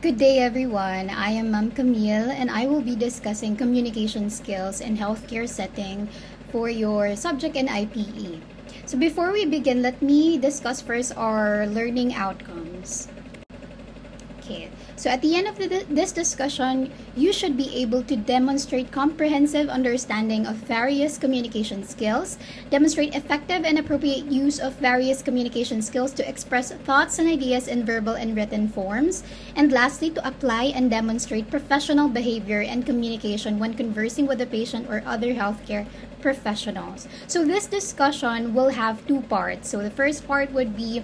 Good day, everyone. I am Ma'am Camille, and I will be discussing communication skills in healthcare setting for your subject in IPE. So before we begin, let me discuss first our learning outcomes. Okay, so at the end of this discussion, you should be able to demonstrate comprehensive understanding of various communication skills, demonstrate effective and appropriate use of various communication skills to express thoughts and ideas in verbal and written forms, and lastly, to apply and demonstrate professional behavior and communication when conversing with the patient or other healthcare professionals. So this discussion will have two parts. So the first part would be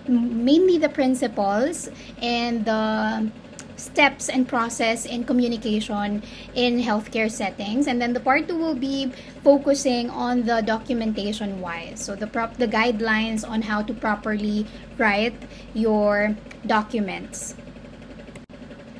mainly the principles and the steps and process in communication in healthcare settings, and then the part two will be focusing on the documentation wise, so the guidelines on how to properly write your documents.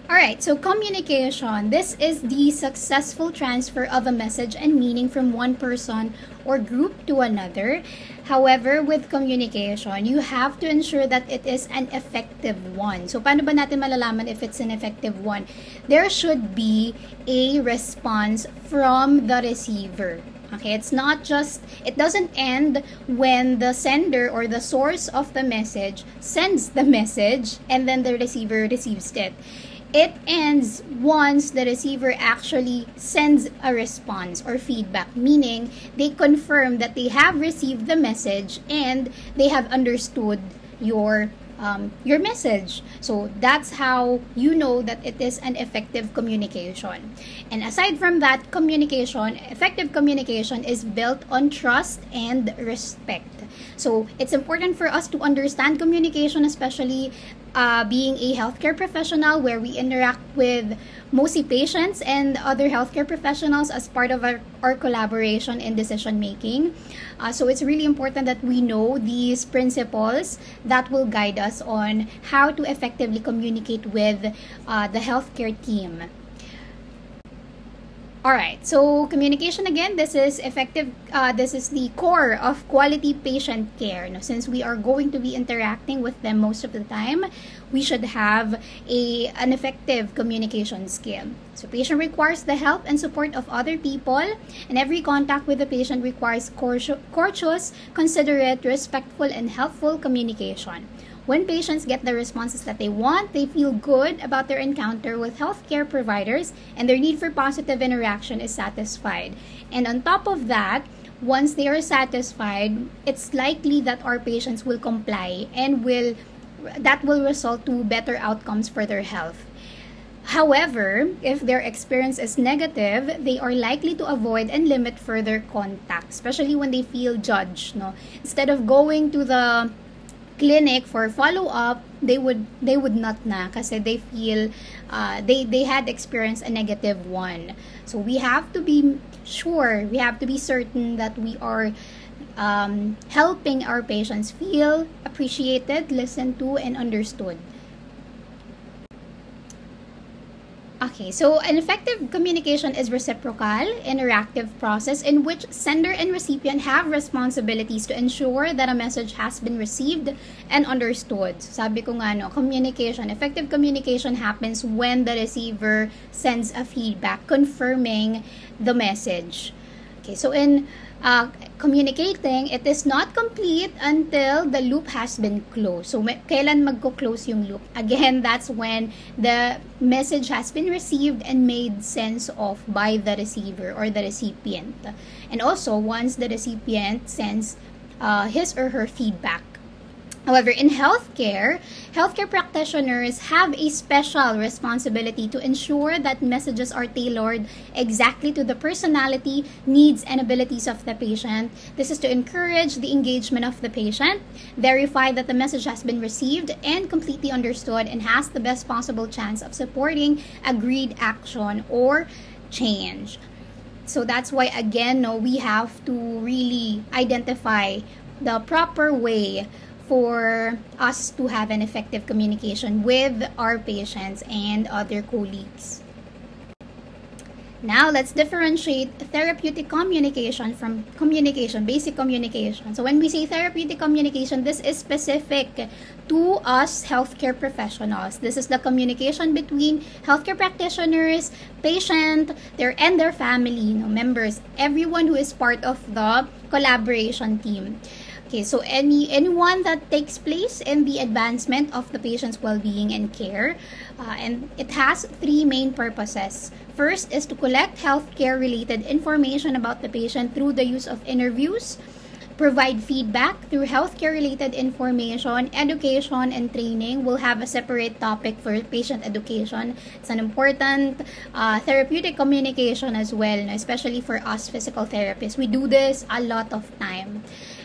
Alright, so communication. This is the successful transfer of a message and meaning from one person or group to another. However, with communication, you have to ensure that it is an effective one. So, paano ba natin malalaman if it's an effective one? There should be a response from the receiver. Okay, it doesn't end when the sender or the source of the message sends the message and then the receiver receives it. It ends once the receiver actually sends a response or feedback, meaning they confirm that they have received the message and they have understood your message. So that's how you know that it is an effective communication. And aside from that, effective communication is built on trust and respect. So it's important for us to understand communication, especially being a healthcare professional where we interact with mostly patients and other healthcare professionals as part of our collaboration in decision making. So it's really important that we know these principles that will guide us on how to effectively communicate with the healthcare team. Alright, so communication again, this is effective, this is the core of quality patient care. Now, since we are going to be interacting with them most of the time, we should have an effective communication skill. So patient requires the help and support of other people, and every contact with the patient requires courteous, considerate, respectful, and helpful communication. When patients get the responses that they want, they feel good about their encounter with healthcare providers and their need for positive interaction is satisfied. And on top of that, once they are satisfied, it's likely that our patients will comply and that will result to better outcomes for their health. However, if their experience is negative, they are likely to avoid and limit further contact, especially when they feel judged. No? Instead of going to the clinic for follow-up, they would not na kasi they feel they had experienced a negative one. So we have to be sure, we have to be certain that we are helping our patients feel appreciated, listened to, and understood. Okay, so an effective communication is reciprocal, interactive process in which sender and recipient have responsibilities to ensure that a message has been received and understood. So, sabi ko nga, no, effective communication happens when the receiver sends a feedback confirming the message. Okay, so in communicating, it is not complete until the loop has been closed. So, kailan magko-close yung loop? Again, that's when the message has been received and made sense of by the receiver or the recipient. And also, once the recipient sends his or her feedback. However, in healthcare practitioners have a special responsibility to ensure that messages are tailored exactly to the personality, needs, and abilities of the patient. This is to encourage the engagement of the patient, verify that the message has been received and completely understood, and has the best possible chance of supporting agreed action or change. So that's why, again, we have to really identify the proper way for us to have an effective communication with our patients and other colleagues. Now, let's differentiate therapeutic communication from communication, basic communication. So, when we say therapeutic communication, this is specific to us healthcare professionals. This is the communication between healthcare practitioners, patient, and their family, members, everyone who is part of the collaboration team. Okay, so anyone that takes place in the advancement of the patient's well-being and care, and it has three main purposes. First is to collect healthcare-related information about the patient through the use of interviews, provide feedback through healthcare-related information, education, and training. We'll have a separate topic for patient education. It's an important therapeutic communication as well, especially for us physical therapists. We do this a lot of time.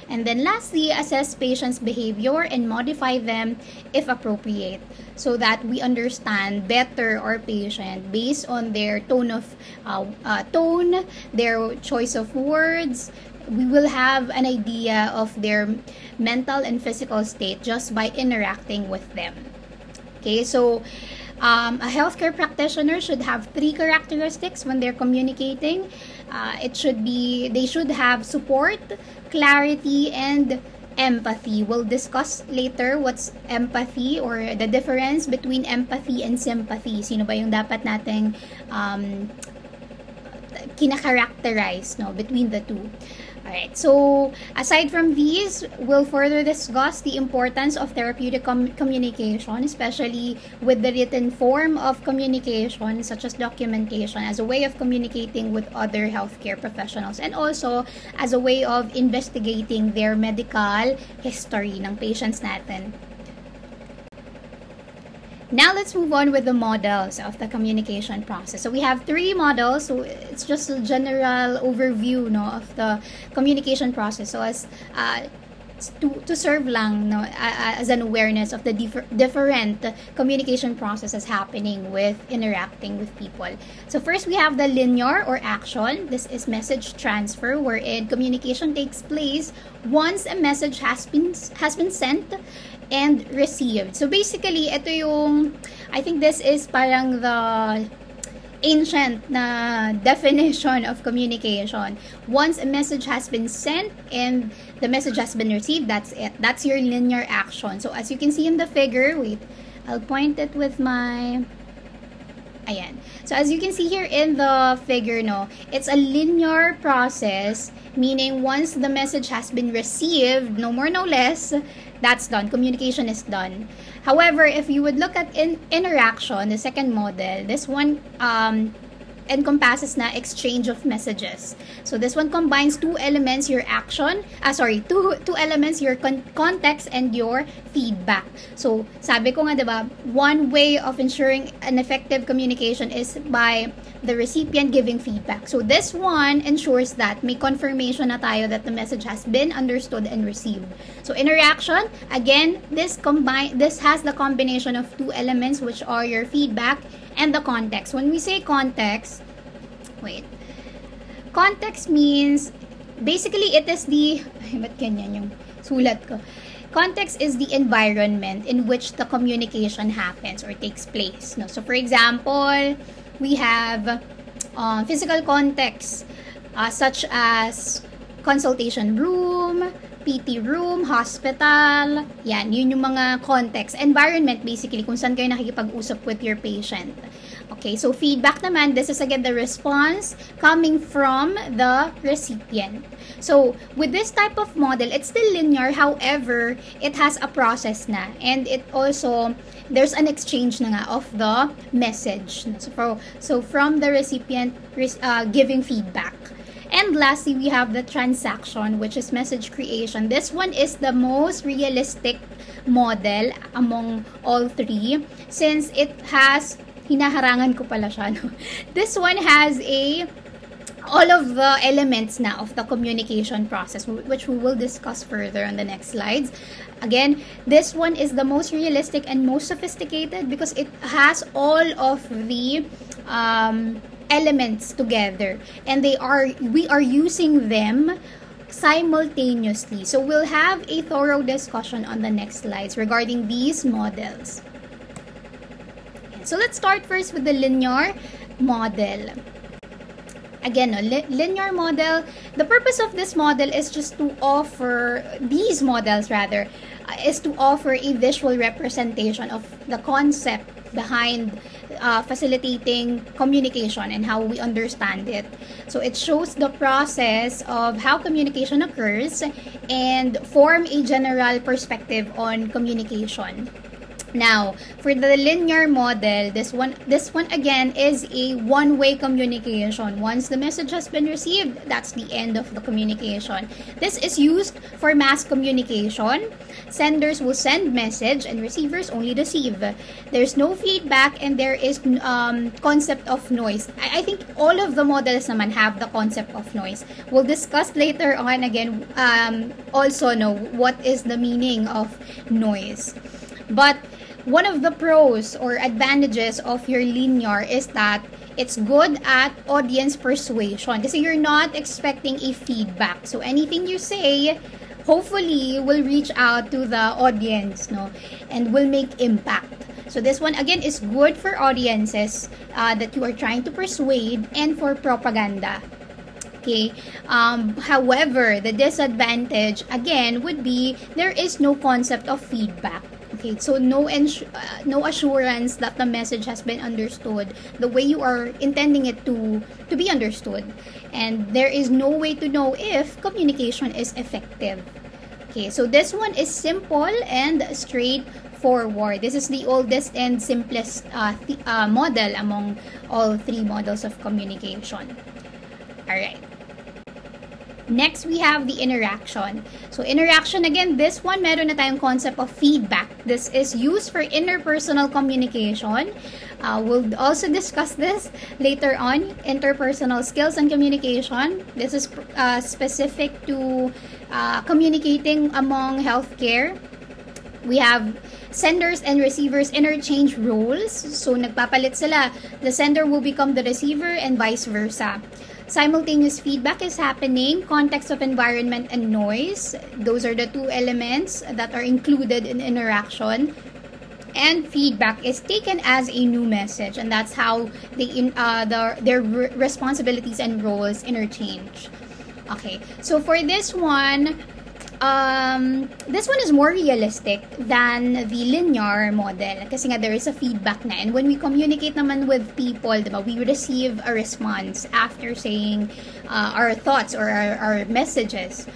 And then lastly, assess patients' behavior and modify them if appropriate, so that we understand better our patient based on their tone, their choice of words. We will have an idea of their mental and physical state just by interacting with them. Okay, so a healthcare practitioner should have three characteristics when they're communicating. They should have support, clarity, and empathy. We'll discuss later what's empathy or the difference between empathy and sympathy. Sino ba yung dapat nating kinakarakterize between the two. Alright, so aside from these, we'll further discuss the importance of therapeutic communication, especially with the written form of communication, such as documentation, as a way of communicating with other healthcare professionals, and also as a way of investigating their medical history ng patients natin. Now, let's move on with the models of the communication process. So, we have three models. So, it's just a general overview of the communication process. So, as to serve lang as an awareness of the different communication processes happening with interacting with people. So, first, we have the linear or action. This is message transfer, wherein communication takes place once a message has been sent and received. So basically, ito yung, I think this is parang the ancient na definition of communication. Once a message has been sent and the message has been received, that's it. That's your linear action. So as you can see in the figure, wait, I'll point it with my... Ayan. So as you can see here in the figure, it's a linear process, meaning once the message has been received, no more, no less, that's done. Communication is done. However, if you would look at interaction, the second model, this one encompasses na exchange of messages. So this one combines two elements, your action, two elements, your context and your feedback. So sabi ko nga, diba, one way of ensuring an effective communication is by the recipient giving feedback. So this one ensures that may confirmation na tayo that the message has been understood and received. So interaction, again, this has the combination of two elements, which are your feedback and the context. When we say context, context means, basically, it is the, ba't ganyan yung sulat ko? Context is the environment in which the communication happens or takes place. So, for example, we have physical context, such as consultation room, PT room, hospital. Yan, yun yung mga context. Environment, basically, kung saan kayo nakikipag-usap with your patient. Okay, so feedback naman, this is again the response coming from the recipient. So, with this type of model, it's still linear. However, it has a process na. And it also, there's an exchange na nga of the message. So from the recipient giving feedback. And lastly, we have the transaction, which is message creation. This one is the most realistic model among all three, since it has, hinaharangan ko pala siya, This one has all of the elements now of the communication process, which we will discuss further on the next slides. Again, this one is the most realistic and most sophisticated because it has all of the elements together, and we are using them simultaneously. So we'll have a thorough discussion on the next slides regarding these models. So let's start first with the linear model. Again, no, linear model, the purpose of this model is just to offer, these models rather, is to offer a visual representation of the concept behind facilitating communication and how we understand it. So it shows the process of how communication occurs and form a general perspective on communication. Now, for the linear model, this one again is a one-way communication. Once the message has been received, that's the end of the communication. This is used for mass communication. Senders will send message and receivers only receive. There's no feedback and there is concept of noise. I think all of the models naman have the concept of noise. We'll discuss later on again also know what is the meaning of noise. But one of the pros or advantages of your linear is that it's good at audience persuasion kasi you're not expecting a feedback. So anything you say hopefully will reach out to the audience, no, and will make impact. So this one again is good for audiences that you are trying to persuade and for propaganda. Okay. However, the disadvantage again would be there is no concept of feedback. Okay, so no assurance that the message has been understood the way you are intending it to be understood, and there is no way to know if communication is effective. Okay, so this one is simple and straightforward. This is the oldest and simplest model among all three models of communication. All right. Next, we have the interaction. So, interaction, again, this one, meron na tayong concept of feedback. This is used for interpersonal communication. We'll also discuss this later on, interpersonal skills and communication. This is specific to communicating among healthcare. We have senders and receivers interchange roles. So, nagpapalit sila. The sender will become the receiver and vice versa. Simultaneous feedback is happening, context of environment and noise. Those are the two elements that are included in interaction. And feedback is taken as a new message, and that's how their responsibilities and roles interchange. Okay, so for this one is more realistic than the linear model kasi nga there is a feedback na, and when we communicate naman with people, diba, we receive a response after saying our thoughts or our messages.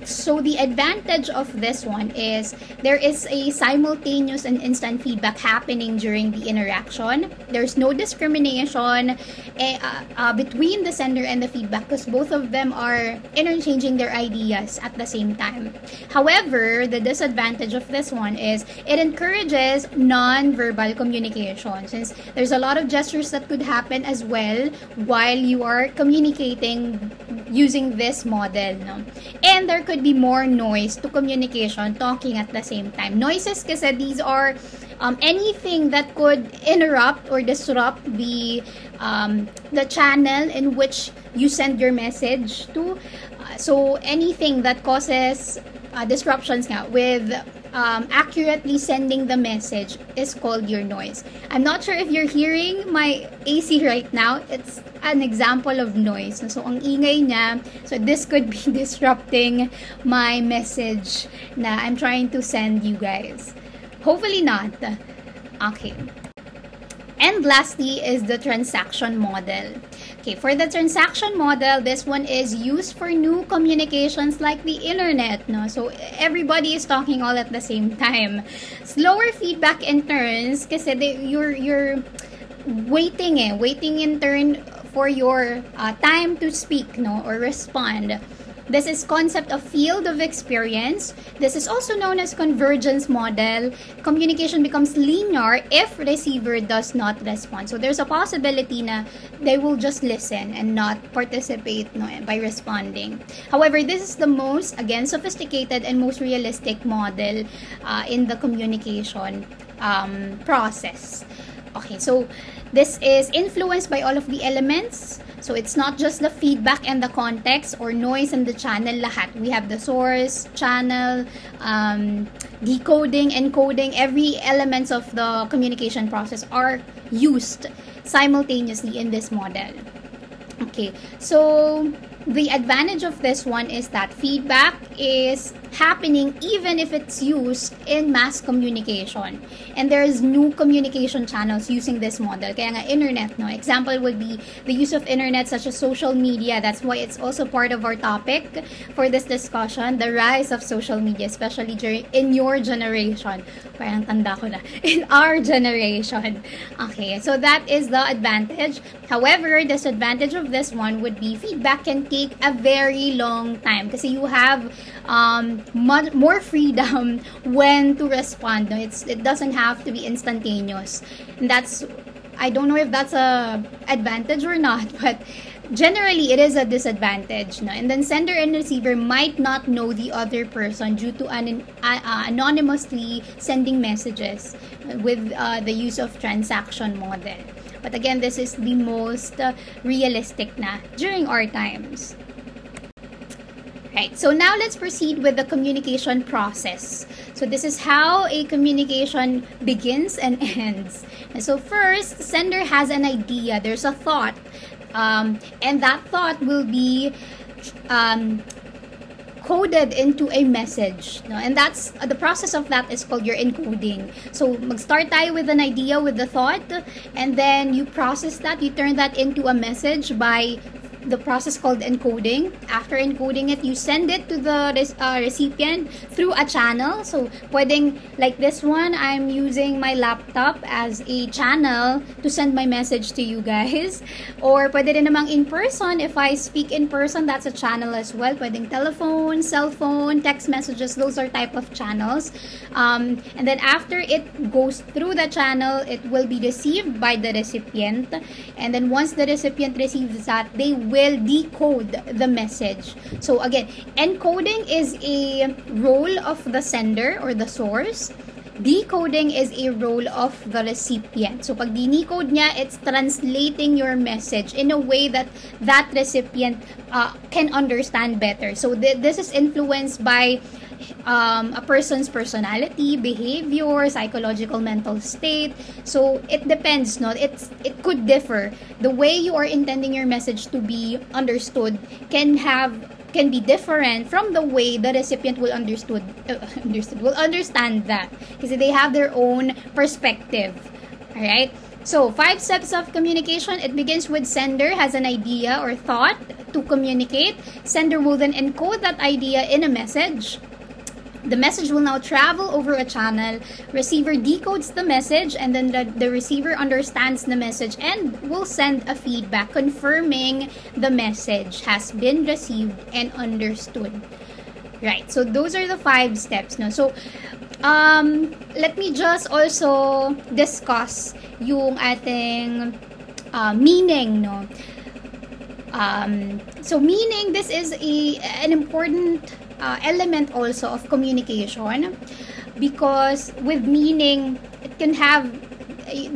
So the advantage of this one is there is a simultaneous and instant feedback happening during the interaction. There's no discrimination between the sender and the feedback because both of them are interchanging their ideas at the same time. However, the disadvantage of this one is it encourages non-verbal communication since there's a lot of gestures that could happen as well while you are communicating using this model, no? And there could be more noise to communication talking at the same time. Noises kasi these are anything that could interrupt or disrupt the channel in which you send your message to. So anything that causes disruptions nga with accurately sending the message is called your noise. I'm not sure if you're hearing my AC right now. It's an example of noise. So, ang ingay niya. So, this could be disrupting my message na I'm trying to send you guys. Hopefully not. Okay. And lastly is the transaction model. Okay, for the transaction model, this one is used for new communications like the internet, no? So everybody is talking all at the same time. Slower feedback in turns kasi you're waiting in turn for your time to speak, no, or respond. This is concept of field of experience. This is also known as convergence model. Communication becomes linear if receiver does not respond. So there's a possibility na they will just listen and not participate, no, by responding. However, this is the most, again, sophisticated and most realistic model in the communication process. Okay, so this is influenced by all of the elements. So it's not just the feedback and the context or noise and the channel lahat. We have the source, channel, decoding, encoding. Every elements of the communication process are used simultaneously in this model. Okay, so the advantage of this one is that feedback is happening even if it's used in mass communication. And there's new communication channels using this model. Kaya nga internet, no? Example would be the use of internet such as social media. That's why it's also part of our topic for this discussion, the rise of social media, especially in your generation. Parang tanda ko na. In our generation. Okay, so that is the advantage. However, disadvantage of this one would be feedback can take a very long time kasi you have more freedom when to respond. No? It doesn't have to be instantaneous. And I don't know if that's a advantage or not, but generally it is a disadvantage. No? And then sender and receiver might not know the other person due to anonymously sending messages with the use of transaction model. But again, this is the most realistic na during our times. Right, so now let's proceed with the communication process. So this is how a communication begins and ends. And so first, sender has an idea, there's a thought, and that thought will be coded into a message, no? And that's the process of that is called your encoding. So mag-start tayo with an idea, with the thought, and then you process that, you turn that into a message by the process called encoding. After encoding it, you send it to the recipient through a channel. So pwedeng like this one, I'm using my laptop as a channel to send my message to you guys. Or pwede rin namang in person. If I speak in person, that's a channel as well. Pwedeng telephone, cell phone, text messages, those are type of channels. And then after it goes through the channel, it will be received by the recipient. And then once the recipient receives that, they will decode the message. So again, encoding is a role of the sender or the source. Decoding is a role of the recipient. So pag decode niya, it's translating your message in a way that that recipient can understand better. So this is influenced by a person's personality, behavior, psychological mental state. So it depends, no? It could differ. The way you are intending your message to be understood can be different from the way the recipient will understand that, because they have their own perspective. All right. So 5 steps of communication. It begins with sender has an idea or thought to communicate. Sender will then encode that idea in a message. The message will now travel over a channel. Receiver decodes the message, and then the receiver understands the message and will send a feedback confirming the message has been received and understood. Right, so those are the 5 steps. No? So, let me just also discuss yung ating meaning. No? So meaning, this is an important element also of communication, because with meaning, it can have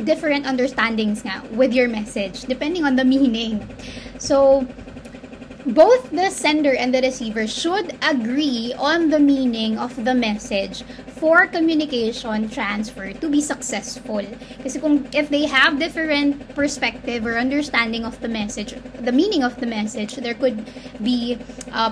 different understandings nga with your message depending on the meaning. So both the sender and the receiver should agree on the meaning of the message for communication transfer to be successful. Kasi if they have different perspective or understanding of the message, the meaning of the message, there could be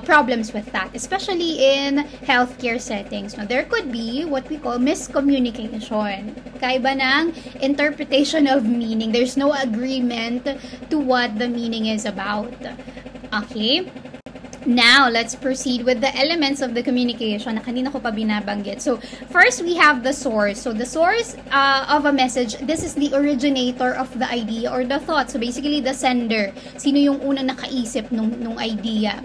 problems with that, especially in healthcare settings. Now, there could be what we call miscommunication. Kaiba ng interpretation of meaning. There's no agreement to what the meaning is about. Okay? Now, let's proceed with the elements of the communication na kanina ko pa binabanggit. So, first, we have the source. So, the source of a message, this is the originator of the idea or the thought. So, basically, the sender. Sino yung unang nakaisip nung idea.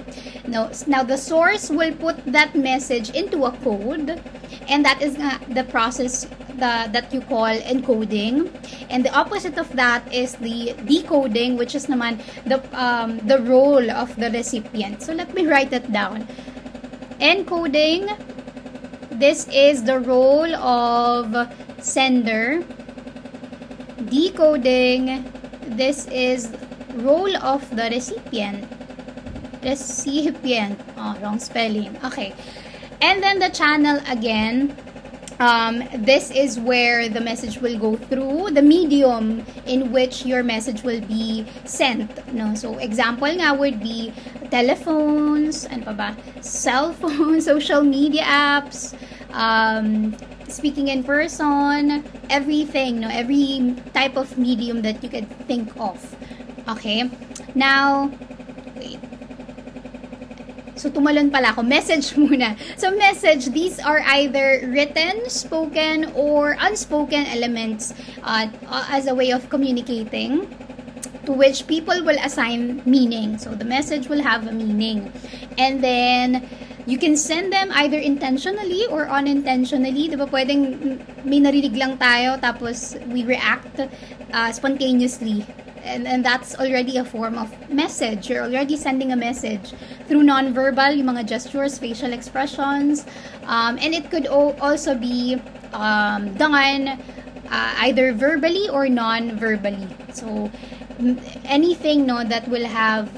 Now, the source will put that message into a code, and that is the process that you call encoding. And the opposite of that is the decoding, which is naman the role of the recipient. So let me write it down. Encoding, this is the role of sender. Decoding, this is role of the recipient. Recipient. Oh, wrong spelling. Okay. And then the channel again. This is where the message will go through, the medium in which your message will be sent. No? So, example nga would be telephones, ano pa ba? Cell phones, social media apps, speaking in person, everything, no? Every type of medium that you could think of. Okay? Now, wait. So, tumalon pala ako. Message muna. So, message, these are either written, spoken, or unspoken elements as a way of communicating to which people will assign meaning. So, the message will have a meaning. And then, you can send them either intentionally or unintentionally. Diba pwedeng may narinig lang tayo tapos we react spontaneously. And that's already a form of message. You're already sending a message through non-verbal, yung mga gestures, facial expressions. And it could also be done either verbally or non-verbally. So, anything that will have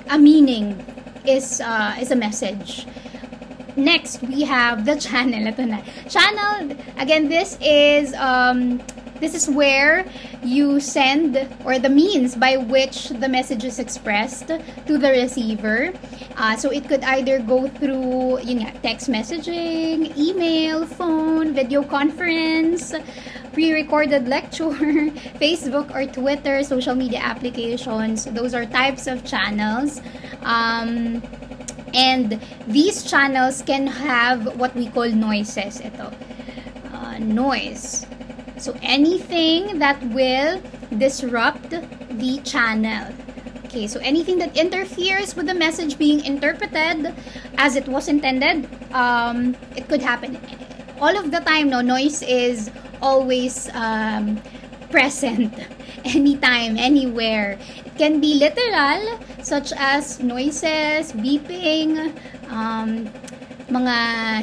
a meaning is a message. Next, we have the channel. Ito na. Channel, again, this is where you send, or the means by which the message is expressed to the receiver. So it could either go through text messaging, email, phone, video conference, pre-recorded lecture, Facebook or Twitter, social media applications. Those are types of channels. And these channels can have what we call noises. Ito. Noise. So, anything that will disrupt the channel. Okay, so anything that interferes with the message being interpreted as it was intended, it could happen. All of the time, noise is always present. Anytime, anywhere. It can be literal, such as noises, beeping, mga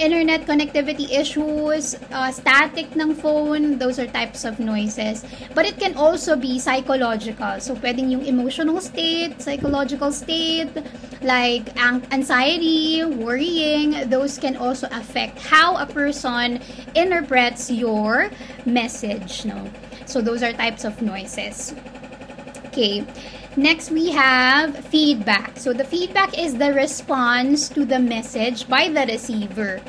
internet connectivity issues, static ng phone, those are types of noises. But it can also be psychological. So, pwedeng yung emotional state, psychological state, like anxiety, worrying, those can also affect how a person interprets your message. No? So, those are types of noises. Okay. Next, we have feedback. So, the feedback is the response to the message by the receiver.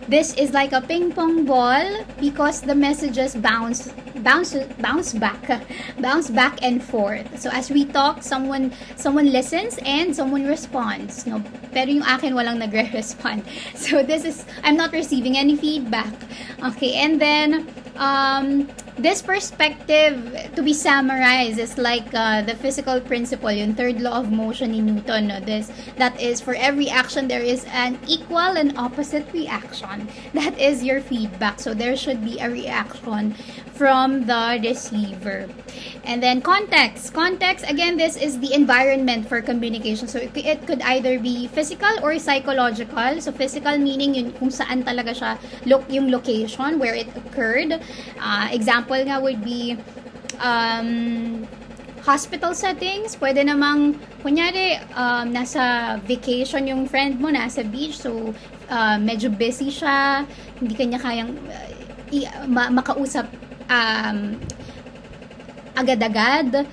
This is like a ping pong ball because the messages bounce back and forth. So, as we talk, someone listens and someone responds. No, pero yung akin walang nagre-respond. So, I'm not receiving any feedback. Okay, and then this perspective, to be summarized, is like the physical principle, yung third law of motion ni Newton. No? That is, for every action, there is an equal and opposite reaction. That is your feedback. So, there should be a reaction from the receiver. And then context. Context, again, this is the environment for communication. So, it could either be physical or psychological. So, physical meaning yun kung saan talaga siya, yung location where it occurred. Example nga would be hospital settings. Pwede namang, kunyari, nasa vacation yung friend mo, nasa beach, so medyo busy siya, hindi kanya kayang makausap agad-agad.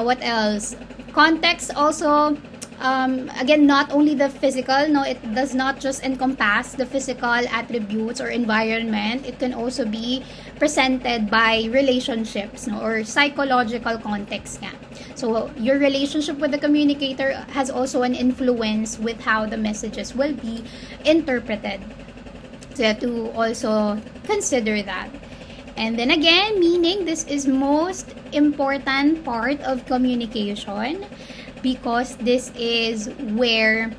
What else? Context also, again, not only the physical, no, it does not just encompass the physical attributes or environment. It can also be presented by relationships, no, or psychological context nga. So, your relationship with the communicator has also an influence with how the messages will be interpreted. So, you have to also consider that. And then again, meaning, this is most important part of communication because this is where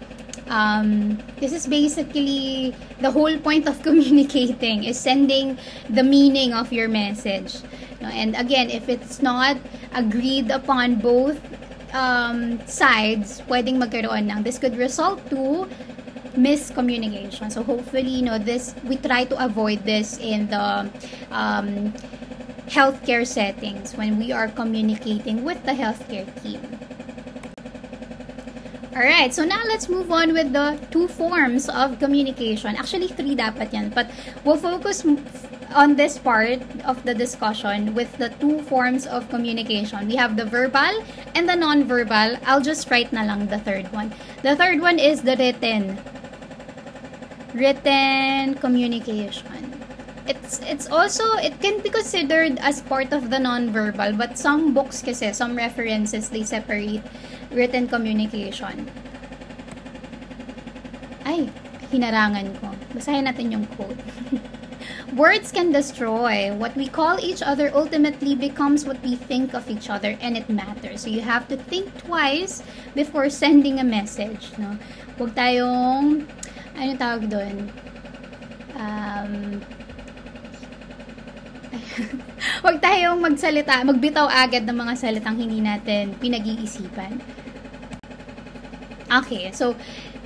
this is basically the whole point of communicating, is sending the meaning of your message. And again, if it's not agreed upon both sides, pwedeng magkaroon ng, this could result to miscommunication. So hopefully, we try to avoid this in the healthcare settings when we are communicating with the healthcare team. Alright, so now let's move on with the two forms of communication. Actually, three dapat yan. But we'll focus on this part of the discussion with the two forms of communication. We have the verbal and the non-verbal. I'll just write na lang the third one. The third one is the written. Written communication. It's also, it can be considered as part of the non-verbal, but some books kasi, some references, they separate written communication. Ay, hinarangan ko. Basahin natin yung quote. Words can destroy. What we call each other ultimately becomes what we think of each other, and it matters. So you have to think twice before sending a message. No? Huwag tayong, ano tawag doon? Huwag tayong magsalita, magbitaw agad ng mga salitang hindi natin pinag-iisipan. Okay, so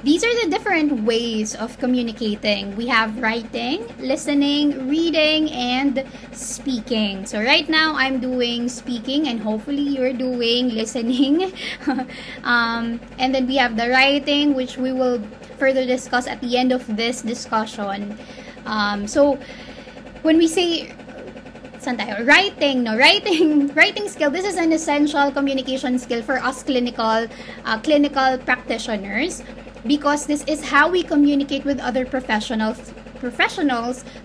these are the different ways of communicating. We have writing, listening, reading, and speaking. So right now, I'm doing speaking, and hopefully you're doing listening. And then we have the writing, which we will further discuss at the end of this discussion. So when we say writing skill, this is an essential communication skill for us clinical practitioners, because this is how we communicate with other professionals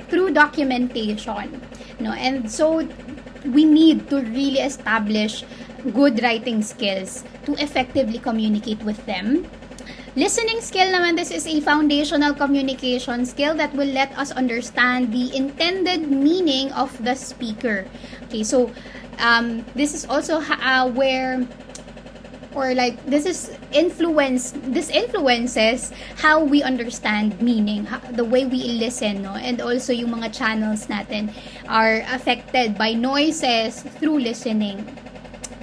through documentation. No, and so we need to really establish good writing skills to effectively communicate with them. Listening skill naman, this is a foundational communication skill that will let us understand the intended meaning of the speaker. Okay, so this is also this influences how we understand meaning, the way we listen, no? And also yung mga channels natin are affected by noises through listening.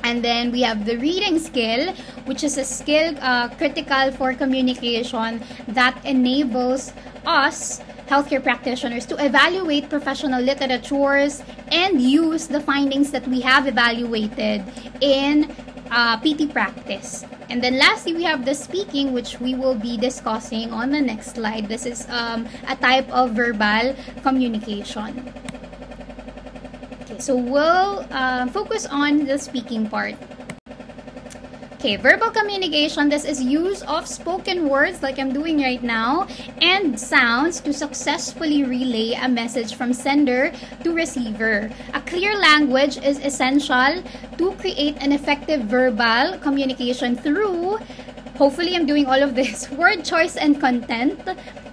And then we have the reading skill, which is a skill critical for communication that enables us, healthcare practitioners, to evaluate professional literatures and use the findings that we have evaluated in PT practice. And then lastly, we have the speaking, which we will be discussing on the next slide. This is a type of verbal communication. So we'll focus on the speaking part. Okay, verbal communication, this is use of spoken words like I'm doing right now and sounds to successfully relay a message from sender to receiver. A clear language is essential to create an effective verbal communication through, hopefully I'm doing all of this, word choice and content,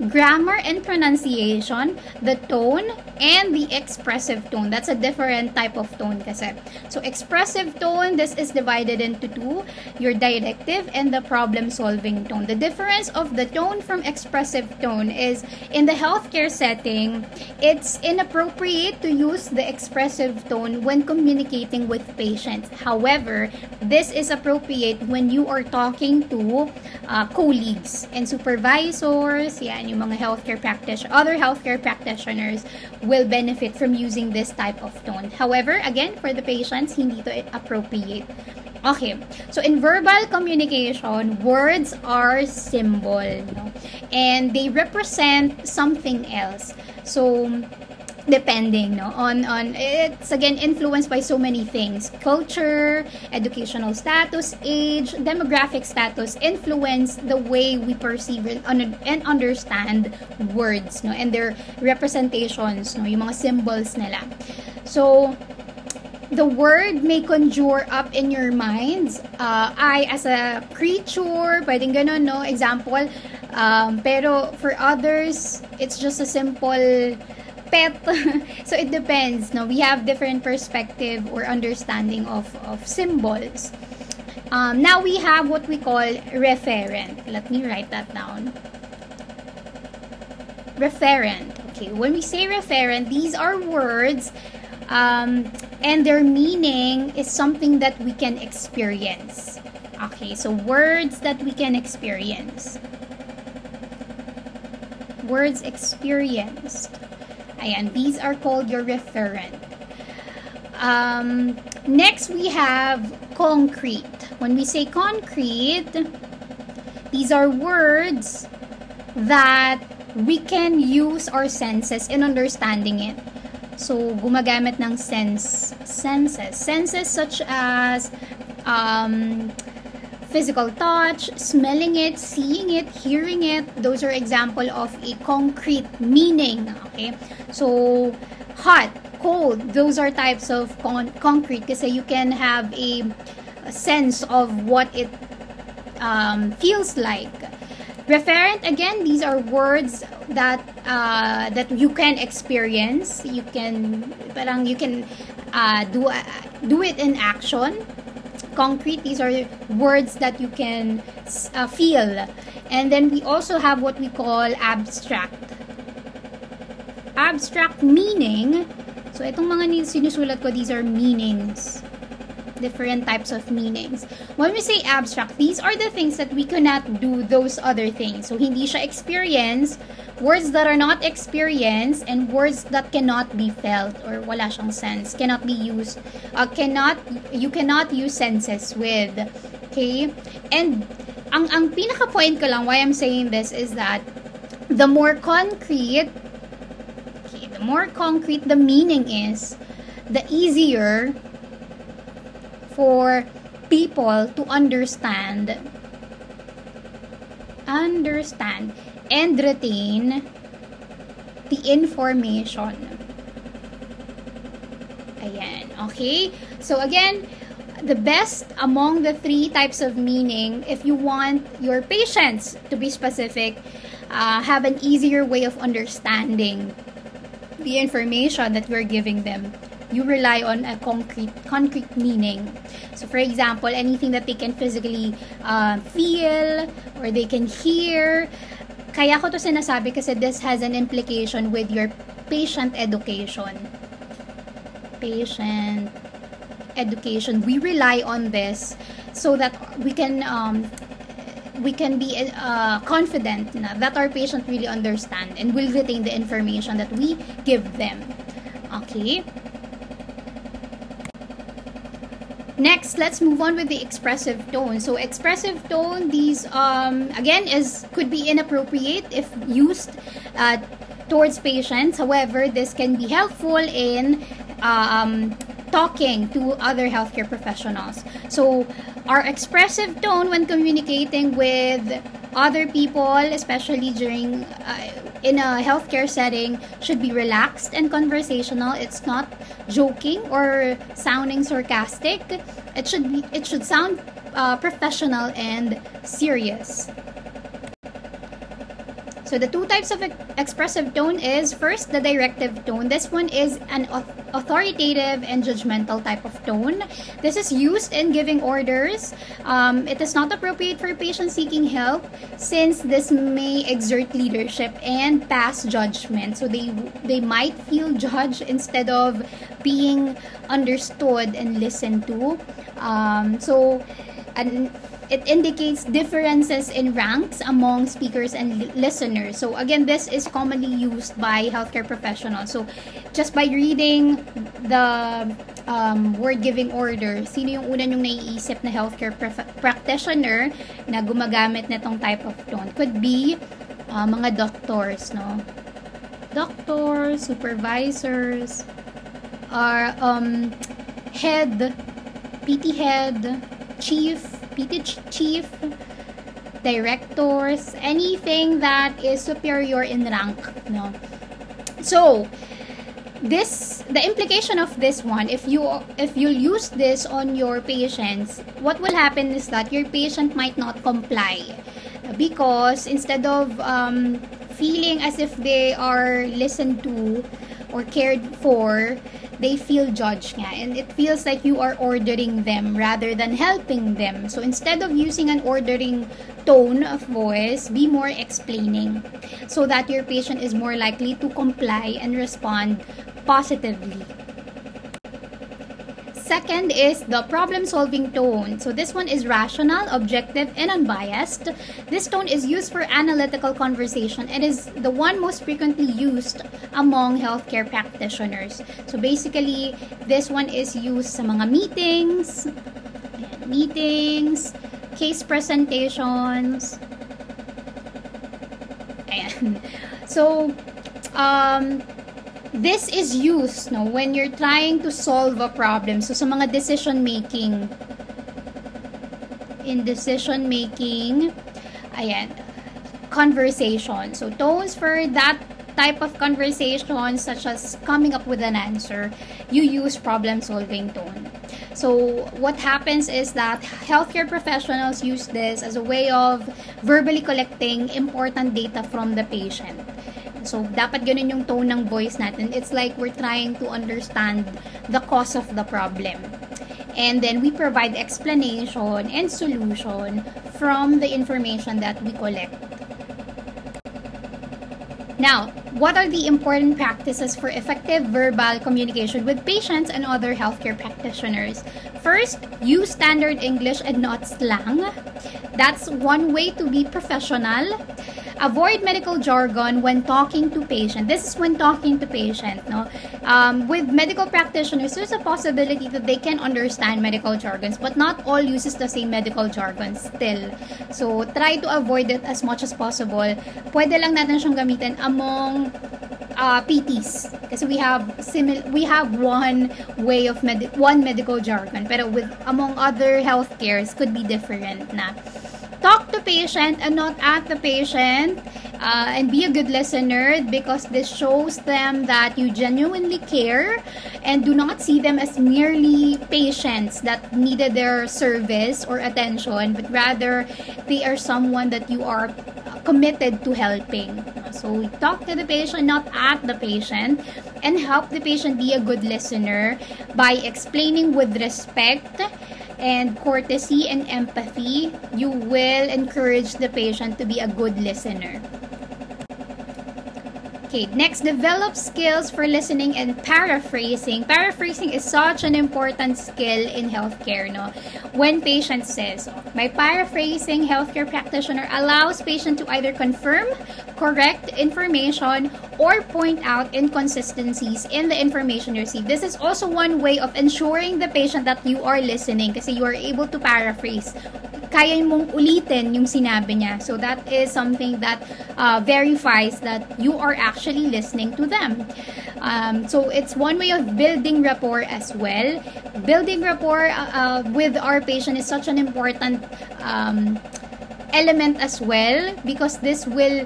grammar and pronunciation, the tone, and the expressive tone. That's a different type of tone kasi. So expressive tone, this is divided into two, your directive and the problem-solving tone. The difference of the tone from expressive tone is in the healthcare setting, it's inappropriate to use the expressive tone when communicating with patients. However, this is appropriate when you are talking to colleagues and supervisors, yan, yung mga other healthcare practitioners will benefit from using this type of tone. However, again, for the patients, hindi to appropriate. Okay, so in verbal communication, words are symbol, no? And they represent something else. So depending, no, on it's again influenced by so many things: culture, educational status, age, demographic status influence the way we perceive and understand words, no, and their representations, no, yung mga symbols nila. So the word may conjure up in your minds, I as a creature, pwedeng ganun, no, example, pero for others it's just a simple pet. So it depends, no, we have different perspective or understanding of symbols. Now we have what we call referent. Let me write that down. Referent. Okay, when we say referent, these are words and their meaning is something that we can experience. Okay, so words that we can experience. Words experienced. Ayan, these are called your referent. Next, we have concrete. When we say concrete, These are words that we can use our senses in understanding it. So, gumagamit ng senses. Senses such as physical touch, smelling it, seeing it, hearing it. Those are example of a concrete meaning. Okay? So, hot, cold, those are types of concrete kasi you can have a sense of what it feels like. Referent, again, these are words that that you can experience. You can do it in action. Concrete, these are words that you can feel. And then we also have what we call abstract. Abstract meaning. So itong mga sinusulat ko, these are meanings. Different types of meanings. When we say abstract, these are the things that we cannot do those other things. So, hindi siya experience, words that are not experienced, and words that cannot be felt or wala siyang sense, cannot be used, you cannot use senses with. Okay? And, ang pinaka-point ko lang why I'm saying this is that the more concrete the meaning is, the easier for people to understand and retain the information. Ayan, okay? So again, the best among the three types of meaning, if you want your patients to be specific, have an easier way of understanding the information that we're giving them, you rely on a concrete meaning. So for example, anything that they can physically feel or they can hear. Kaya ko to sinasabi kasi this has an implication with your patient education. Patient education. We rely on this so that we can be confident na that our patient really understand and will retain the information that we give them. Okay? Next, let's move on with the expressive tone. So, expressive tone, these again could be inappropriate if used towards patients. However, this can be helpful in talking to other healthcare professionals. So, our expressive tone when communicating with other people, especially during in a healthcare setting, should be relaxed and conversational. It's not joking or sounding sarcastic. It should sound professional and serious. So the two types of expressive tone is, first, the directive tone. This one is an authoritative and judgmental type of tone. This is used in giving orders. It is not appropriate for patients seeking help since this may exert leadership and pass judgment. So they might feel judged instead of being understood and listened to. It indicates differences in ranks among speakers and listeners. So again, this is commonly used by healthcare professionals. So just by reading the word giving order, sino yung una nyong naiisip na healthcare practitioner na gumagamit nitong type of tone? Could be mga doctors, no? Doctors, supervisors, or head, PT head, chief, PT chief, directors, anything that is superior in rank, no? So the implication of this one, if you use this on your patients, what will happen is that your patient might not comply because instead of feeling as if they are listened to or cared for, they feel judged nga, and it feels like you are ordering them rather than helping them. So instead of using an ordering tone of voice, be more explaining so that your patient is more likely to comply and respond positively. Second is the problem-solving tone. So this one is rational, objective, and unbiased. This tone is used for analytical conversation and is the one most frequently used among healthcare practitioners. So basically, this one is used sa mga meetings, case presentations, Ayan. So, this is used when you're trying to solve a problem. So, sa mga decision making, ayan, conversation. So, tones for that type of conversation, such as coming up with an answer, you use problem-solving tone. So, what happens is that healthcare professionals use this as a way of verbally collecting important data from the patient. So, dapat ganun yung tone ng voice natin. It's like we're trying to understand the cause of the problem. And then, we provide explanation and solution from the information that we collect. Now, what are the important practices for effective verbal communication with patients and other healthcare practitioners? First, use standard English and not slang. That's one way to be professional. Avoid medical jargon when talking to patient. This is when talking to patient, no? With medical practitioners, there's a possibility that they can understand medical jargons, but not all uses the same medical jargon still. So, try to avoid it as much as possible. Pwede lang natin siyang gamitin among PTs, kasi we have one way of one medical jargon, pero among other healthcares could be different na. Talk to patient and not at the patient, and be a good listener, because this shows them that you genuinely care and do not see them as merely patients that needed their service or attention, but rather they are someone that you are committed to helping. So, talk to the patient, not at the patient, and help the patient be a good listener by explaining with respect and courtesy and empathy. You will encourage the patient to be a good listener. Okay, next, develop skills for listening and paraphrasing. Paraphrasing is such an important skill in healthcare, no? When patient says, by paraphrasing, healthcare practitioner allows patient to either confirm correct information or point out inconsistencies in the information received. This is also one way of ensuring the patient that you are listening, kasi you are able to paraphrase. Kaya mong ulitin yung sinabi niya. So, that is something that verifies that you are actually listening to them. So, it's one way of building rapport as well. Building rapport with our patient is such an important element as well, because this will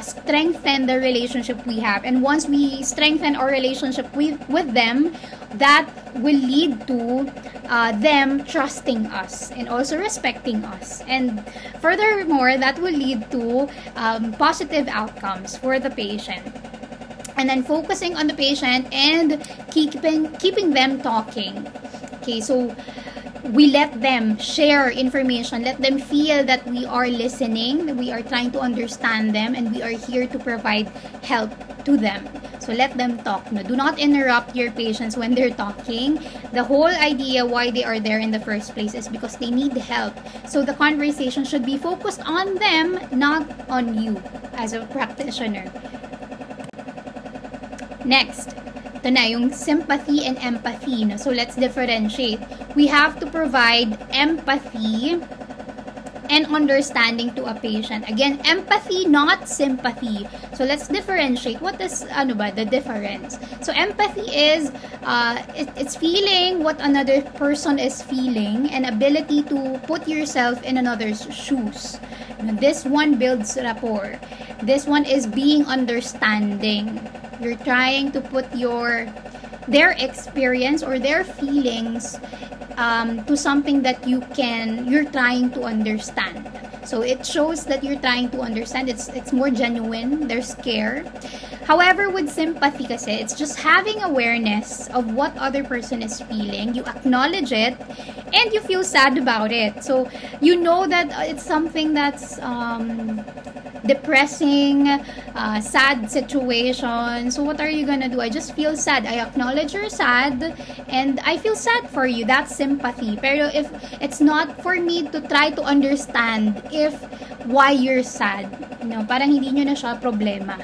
strengthen the relationship we have. And once we strengthen our relationship with them, that will lead to them trusting us and also respecting us. And furthermore, that will lead to positive outcomes for the patient. And then focusing on the patient and keeping them talking. Okay, so we let them share information, let them feel that we are listening, that we are trying to understand them, and we are here to provide help to them. So let them talk. No? Do not interrupt your patients when they're talking. The whole idea why they are there in the first place is because they need help. So the conversation should be focused on them, not on you as a practitioner. Next, ito na yung sympathy and empathy. No? So let's differentiate. We have to provide empathy and understanding to a patient. Again, empathy, not sympathy. So let's differentiate. What is the difference? So empathy is it's feeling what another person is feeling and ability to put yourself in another's shoes. This one builds rapport. This one is being understanding. You're trying to put their experience or their feelings to something that you're trying to understand. So it shows that you're trying to understand. It's more genuine. There's care. However, with sympathy kasi, it's just having awareness of what other person is feeling. You acknowledge it and you feel sad about it. So you know that it's something that's depressing, sad situation. So what are you gonna do? I just feel sad. I acknowledge you're sad and I feel sad for you. That's sympathy. Pero if it's not for me to try to understand why you're sad, parang hindi nyo na siya problema.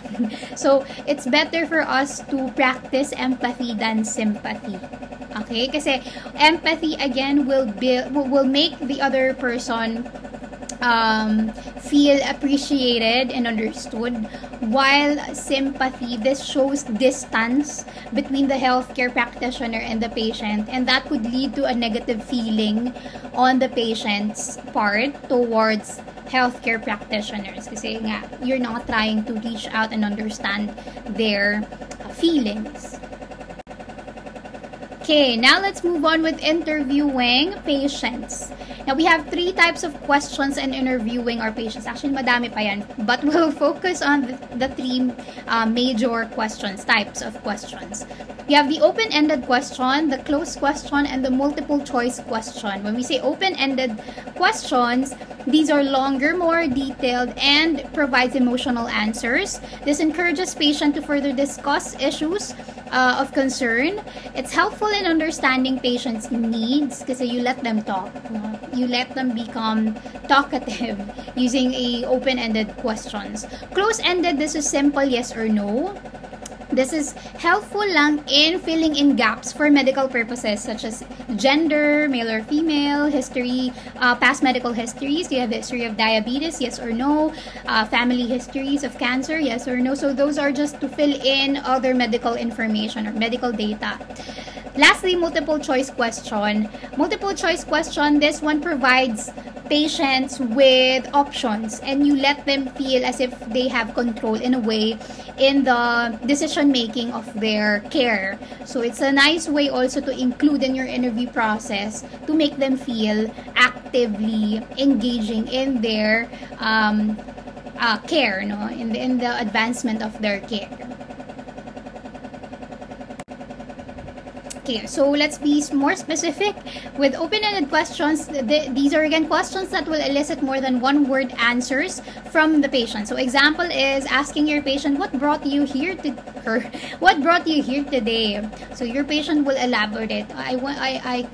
So it's better for us to practice empathy than sympathy. Okay? Kasi empathy again will make the other person feel appreciated and understood, while sympathy, this shows distance between the healthcare practitioner and the patient, and that could lead to a negative feeling on the patient's part towards healthcare practitioners kasi nga you're not trying to reach out and understand their feelings. Okay, now let's move on with interviewing patients. Now, we have 3 types of questions in interviewing our patients. Actually, madami pa yan. But we'll focus on the 3 major types of questions. We have the open-ended question, the closed question, and the multiple-choice question. When we say open-ended questions, these are longer, more detailed, and provides emotional answers. This encourages patient to further discuss issues of concern. It's helpful in understanding patients' needs kasi you let them talk. You let them become talkative using a open-ended questions. Close-ended, this is simple yes or no. This is helpful lang in filling in gaps for medical purposes such as gender, male or female, history, past medical histories. Do you have the history of diabetes? Yes or no. Family histories of cancer? Yes or no. So those are just to fill in other medical information or medical data. Lastly, multiple choice question. Multiple choice question, this one provides patients with options and you let them feel as if they have control in a way in the decision making of their care. So it's a nice way also to include in your interview process to make them feel actively engaging in their care, no? in the advancement of their care. Okay, so let's be more specific with open-ended questions. These are again questions that will elicit more than one-word answers from the patient. So example is asking your patient, what brought you here today? So your patient will elaborate. I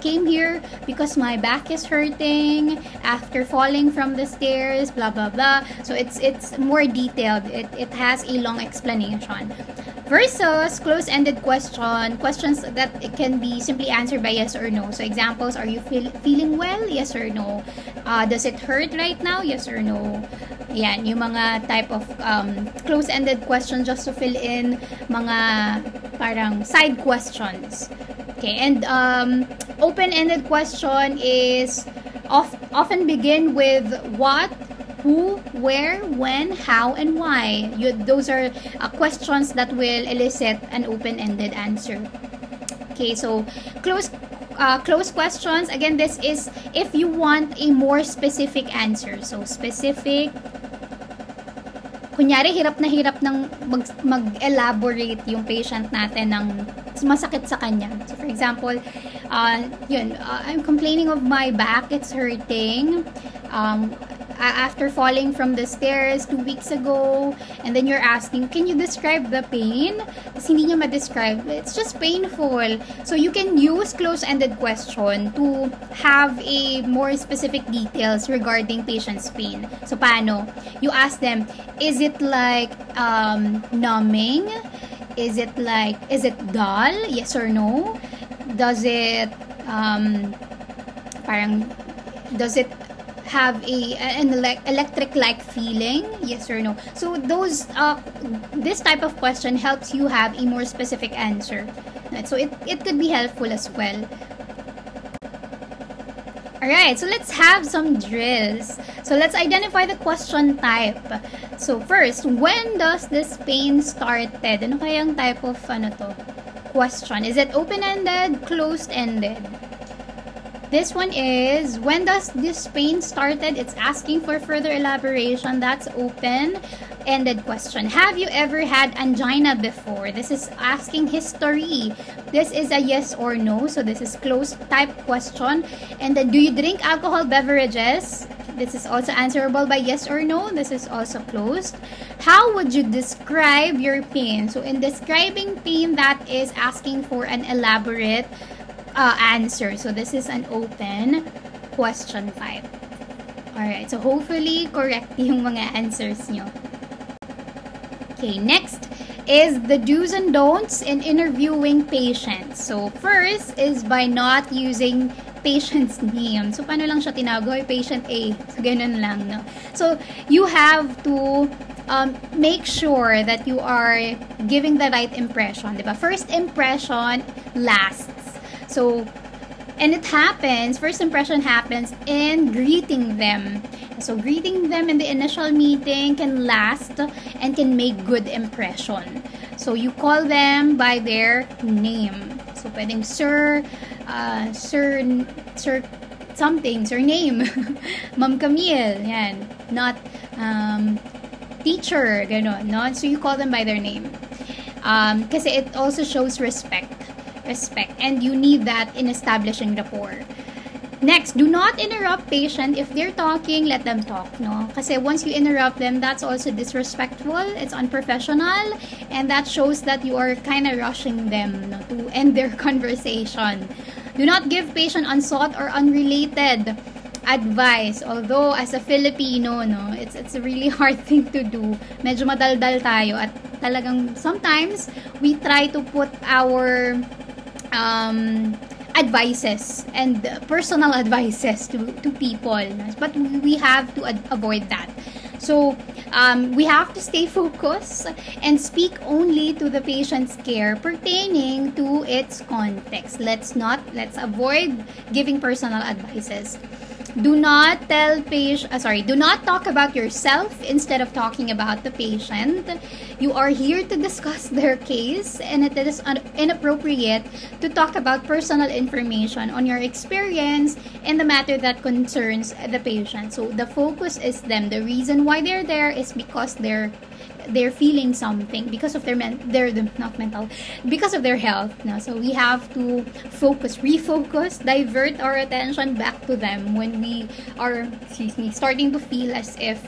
came here because my back is hurting after falling from the stairs, blah blah blah. So it's more detailed. It has a long explanation. Versus close-ended questions that it can be simply answered by yes or no. So examples, are you feeling well? Yes or no. Does it hurt right now? Yes or no. Yan, yung mga type of close-ended questions just to fill in mga parang side questions. Okay, and open-ended question is often begin with what, who, where, when, how, and why. Those are questions that will elicit an open-ended answer. Okay, so close questions. Again, this is if you want a more specific answer. So specific. Kunyari, hirap na hirap ng mag-elaborate yung patient natin ng masakit sa kanya. So for example, I'm complaining of my back. It's hurting. After falling from the stairs 2 weeks ago, and then you're asking, can you describe the pain? Kasi hindi niya ma-describe. It's just painful. So you can use close-ended question to have a more specific details regarding patient's pain. So paano? You ask them, is it like numbing? Is it dull? Yes or no? Does it have an electric-like feeling? Yes or no? So those this type of question helps you have a more specific answer. Right? So it could be helpful as well. Alright, so let's have some drills. So let's identify the question type. So first, when does this pain started? Ano kayang type of question? Is it open-ended, closed-ended? This one is, when does this pain started? It's asking for further elaboration. That's open-ended question. Have you ever had angina before? This is asking history. This is a yes or no. So this is closed type question. And then, do you drink alcohol beverages? This is also answerable by yes or no. This is also closed. How would you describe your pain? So in describing pain, that is asking for an elaborate answer. So this is an open question type. Alright, so hopefully correct yung mga answers nyo. Okay, next is the do's and don'ts in interviewing patients. So first is by not using patient's name. So, paano lang siya tinawag? Hoy, patient A. So, ganun lang, no? So, you have to make sure that you are giving the right impression, diba? First impression lasts. So, and it happens, first impression happens in greeting them. So, greeting them in the initial meeting can last and can make good impression. So, you call them by their name. So, pwedeng sir, sir something, sir name. Ma'am Camille, yan. Not, teacher, gano'n, no? So, you call them by their name. Kasi it also shows respect. And you need that in establishing rapport. Next, do not interrupt patient. If they're talking, let them talk, no? Kasi once you interrupt them, that's also disrespectful, it's unprofessional, and that shows that you are kind of rushing them, no, to end their conversation. Do not give patient unsought or unrelated advice. Although, as a Filipino, no, it's a really hard thing to do. Medyo madaldal tayo at talagang sometimes we try to put our advices and personal advices to people, but we have to avoid that. So we have to stay focused and speak only to the patient's care pertaining to its context. Let's avoid giving personal advices. Do not do not talk about yourself instead of talking about the patient. You are here to discuss their case, and it is inappropriate to talk about personal information on your experience in the matter that concerns the patient. So the focus is them. The reason why they're there is because they're feeling something because of because of their health. No? So we have to refocus, divert our attention back to them when we are, starting to feel as if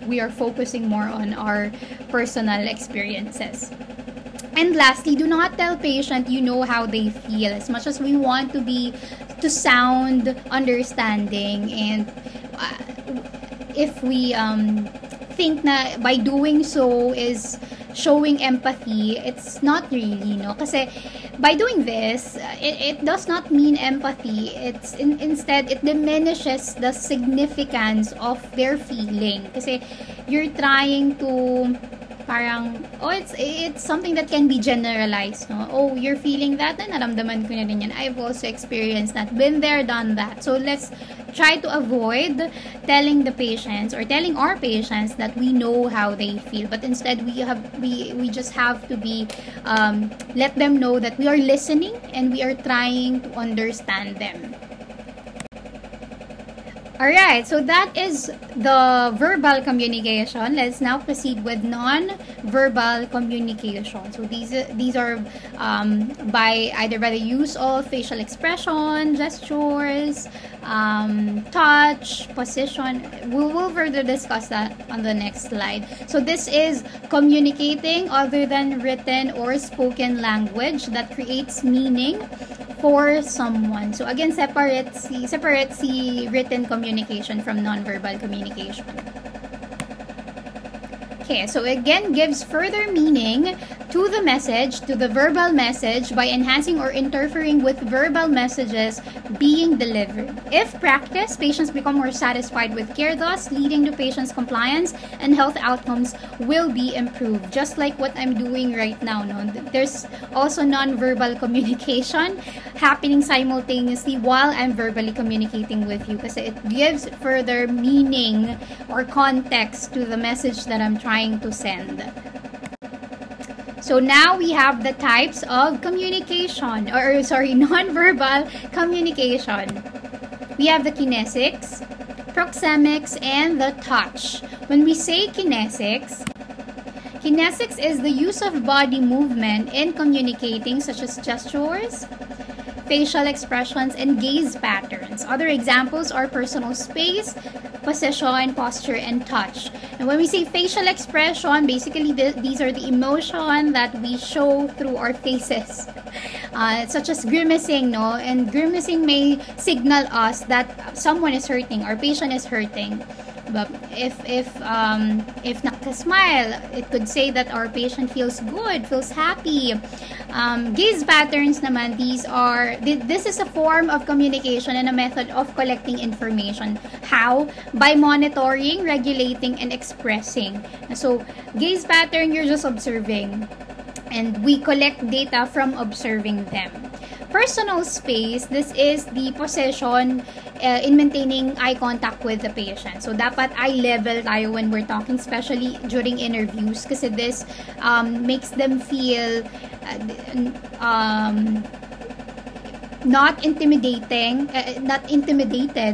we are focusing more on our personal experiences. And lastly, do not tell patient you know how they feel. As much as we want to sound understanding, and if we think na by doing so is showing empathy, it's not really, no? Kasi by doing this, it does not mean empathy. Instead, it diminishes the significance of their feeling. Kasi you're trying to parang, it's something that can be generalized, no? Oh, you're feeling that, na naramdaman ko na rin yan. I've also experienced that, been there, done that. So let's try to avoid telling the patients or telling our patients that we know how they feel, but instead we just have to be let them know that we are listening and we are trying to understand them. Alright, so that is the verbal communication. Let's now proceed with non-verbal communication. So these are either by the use of facial expression, gestures, touch, position. We will further discuss that on the next slide. So this is communicating other than written or spoken language that creates meaning for someone. So again, separate the written communication from nonverbal communication. Okay, so again, gives further meaning to the message, to the verbal message, by enhancing or interfering with verbal messages being delivered. If practiced, patients become more satisfied with care, thus leading to patients' compliance and health outcomes will be improved. Just like what I'm doing right now. No? There's also non-verbal communication happening simultaneously while I'm verbally communicating with you, because it gives further meaning or context to the message that I'm trying to send. So now we have the types of communication, non-verbal communication. We have the kinesics, proxemics, and the touch. When we say kinesics is the use of body movement in communicating, such as gestures, facial expressions, and gaze patterns. Other examples are personal space, position, posture, and touch. And when we say facial expression, basically these are the emotion that we show through our faces, such as grimacing, no? And grimacing may signal us that someone is hurting, our patient is hurting. But if nakasmile, it could say that our patient feels good, feels happy. Gaze patterns naman, this is a form of communication and a method of collecting information. How? By monitoring, regulating, and expressing. So, gaze pattern, you're just observing. And we collect data from observing them. Personal space, this is the position in maintaining eye contact with the patient. So, dapat eye level tayo when we're talking, especially during interviews, kasi this makes them feel not intimidated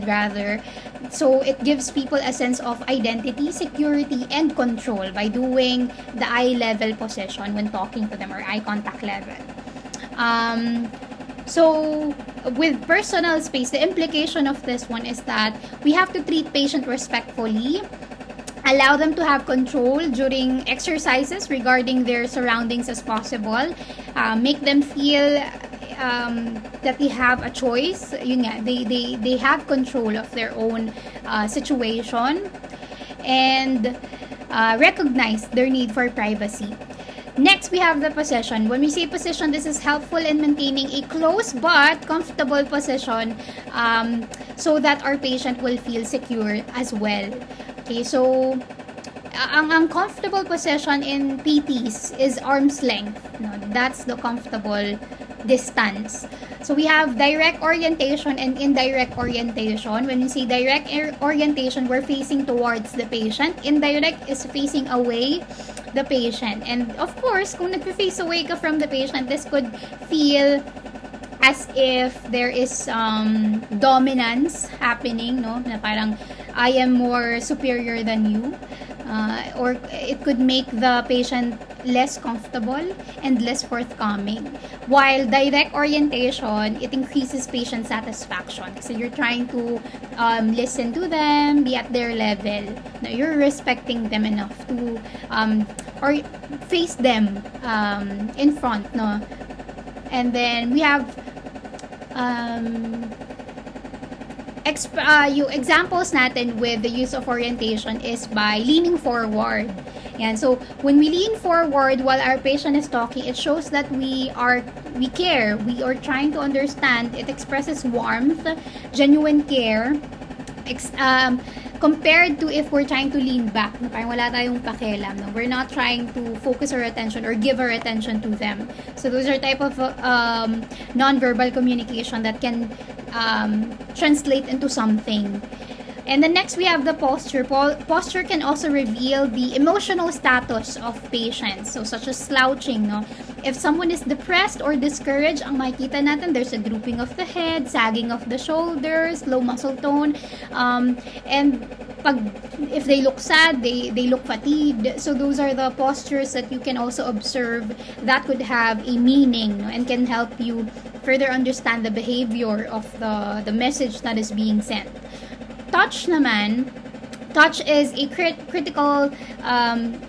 rather. So, it gives people a sense of identity, security, and control by doing the eye level position when talking to them, or eye contact level. So, with personal space, the implication of this one is that we have to treat patient respectfully, allow them to have control during exercises regarding their surroundings as possible, make them feel that they have a choice. Yun nga, they have control of their own situation, and recognize their need for privacy. Next, we have the position. When we say position, this is helpful in maintaining a close but comfortable position so that our patient will feel secure as well. Okay, so ang comfortable position in PTs is arm's length. No? That's the comfortable distance. So we have direct orientation and indirect orientation. When we say direct orientation, we're facing towards the patient. Indirect is facing away the patient. And of course, kung nag-face away ka from the patient, this could feel as if there is dominance happening, no? Na parang, I am more superior than you. Or it could make the patient less comfortable and less forthcoming. While direct orientation, it increases patient satisfaction. So you're trying to listen to them, be at their level. No, you're respecting them enough to or face them in front, no? And then we have examples natin with the use of orientation is by leaning forward. Yan. So, when we lean forward while our patient is talking, it shows that we care, we are trying to understand. It expresses warmth, genuine care, compared to if we're trying to lean back. No, parang wala tayong pakialam. No? We're not trying to focus our attention or give our attention to them. So, those are type of non-verbal communication that can translate into something. And then next, we have the posture. Posture can also reveal the emotional status of patients. So, such as slouching, no? If someone is depressed or discouraged, ang makikita natin, there's a drooping of the head, sagging of the shoulders, low muscle tone, and if they look sad, they look fatigued. So, those are the postures that you can also observe that could have a meaning, no? And can help you further understand the behavior of the message that is being sent. Touch naman, touch is a critical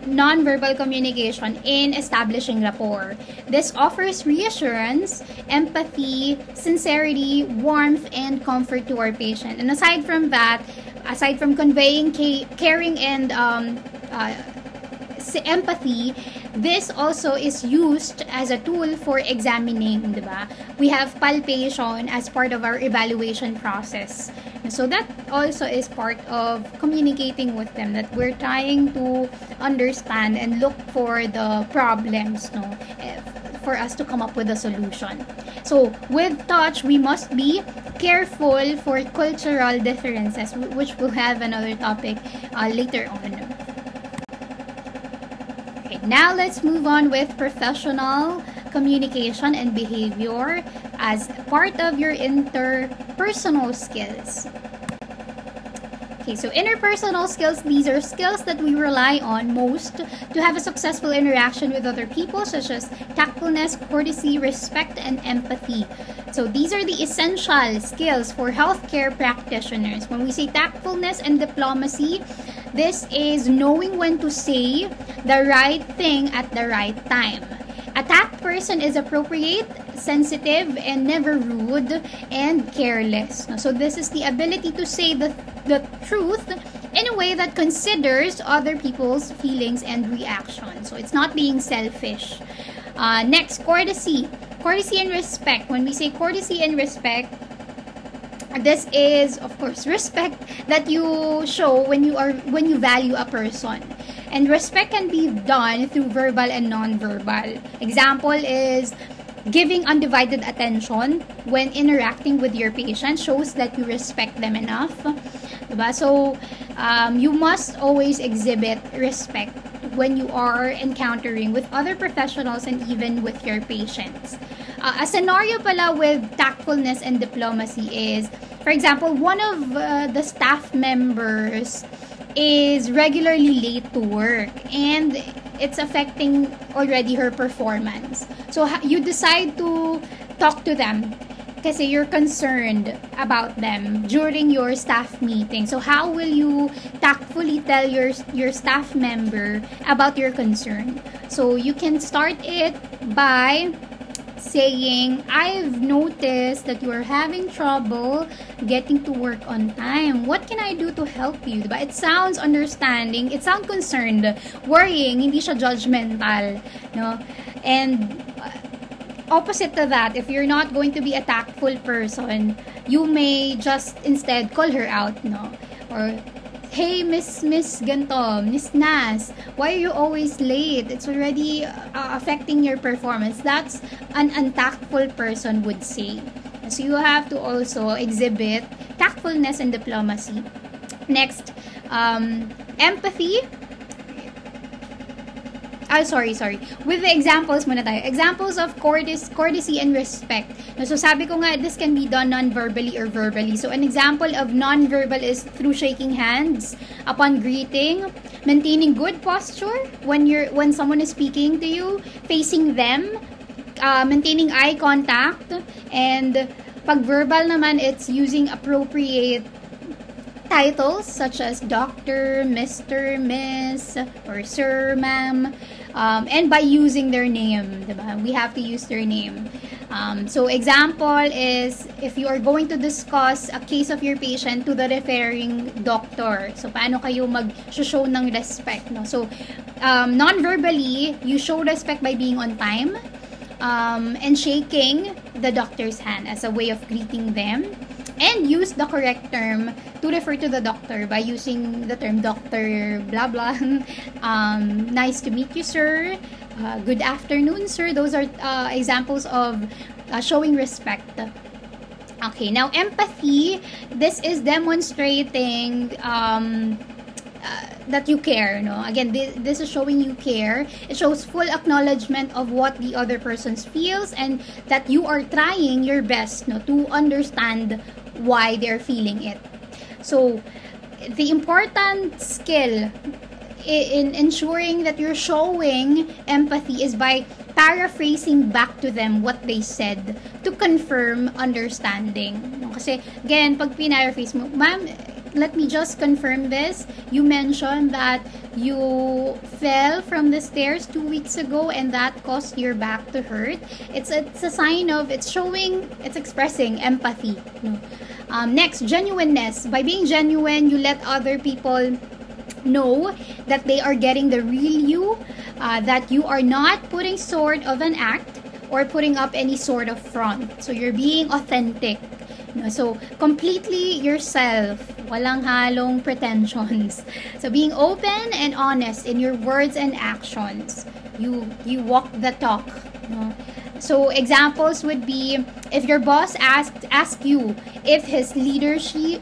non-verbal communication in establishing rapport. This offers reassurance, empathy, sincerity, warmth, and comfort to our patient. And aside from that, aside from conveying caring and empathy, this also is used as a tool for examining, diba? We have palpation as part of our evaluation process. So that also is part of communicating with them, that we're trying to understand and look for the problems, no, for us to come up with a solution. So with touch, we must be careful for cultural differences, which we'll have another topic later on. Okay, now let's move on with professional communication and behavior as part of your interpersonal skills. Okay, so interpersonal skills, these are skills that we rely on most to have a successful interaction with other people, such as tactfulness, courtesy, respect, and empathy. So these are the essential skills for healthcare practitioners. When we say tactfulness and diplomacy, this is knowing when to say the right thing at the right time. A tact person is appropriate sensitive and never rude and careless. So this is the ability to say the truth in a way that considers other people's feelings and reactions. So it's not being selfish. Next, courtesy. Courtesy and respect. When we say courtesy and respect, this is, of course, respect that you show when you value a person. And respect can be done through verbal and non-verbal. Example is giving undivided attention when interacting with your patient shows that you respect them enough. Diba? So, you must always exhibit respect when you are encountering with other professionals and even with your patients. A scenario pala with tactfulness and diplomacy is, for example, one of the staff members is regularly late to work and it's affecting already her performance. So you decide to talk to them kasi you're concerned about them during your staff meeting. So how will you tactfully tell your staff member about your concern? So you can start it by saying, I've noticed that you are having trouble getting to work on time. What can I do to help you? Diba? It sounds understanding, it sounds concerned, worrying, hindi siya judgmental, no? And opposite to that, if you're not going to be a tactful person, you may just instead call her out, no? Or, hey, Miss ganto, Miss Nas, why are you always late? It's already affecting your performance. That's an untactful person would say. So you have to also exhibit tactfulness and diplomacy. Next, empathy. Sorry. With the examples muna tayo. Examples of courtesy and respect. So sabi ko nga, this can be done non-verbally or verbally. So an example of non-verbal is through shaking hands upon greeting, maintaining good posture when someone is speaking to you, facing them, maintaining eye contact, and pag verbal naman, it's using appropriate titles such as Doctor, Mr., Miss, or Sir, Ma'am, and by using their name, diba? We have to use their name. So example is if you are going to discuss a case of your patient to the referring doctor. So paano kayo mag-show ng respect, no? So non-verbally, you show respect by being on time and shaking the doctor's hand as a way of greeting them. And use the correct term to refer to the doctor by using the term doctor blah blah. Nice to meet you, sir. Good afternoon, sir. Those are examples of showing respect. Okay, now empathy. This is demonstrating that you care, no? Again, this is showing you care. It shows full acknowledgement of what the other person feels and that you are trying your best, no, to understand why they're feeling it. So, the important skill in ensuring that you're showing empathy is by paraphrasing back to them what they said to confirm understanding. No? Kasi, again, pag pinaraphrase mo, ma'am, let me just confirm this. You mentioned that you fell from the stairs 2 weeks ago and that caused your back to hurt. It's a sign of, it's expressing empathy. No? Next, genuineness. By being genuine, you let other people know that they are getting the real you, that you are not putting sort of an act or putting up any sort of front. So you're being authentic. So, completely yourself. Walang halong pretensions. So, being open and honest in your words and actions. You walk the talk. No? So, examples would be if your boss ask you if his leadership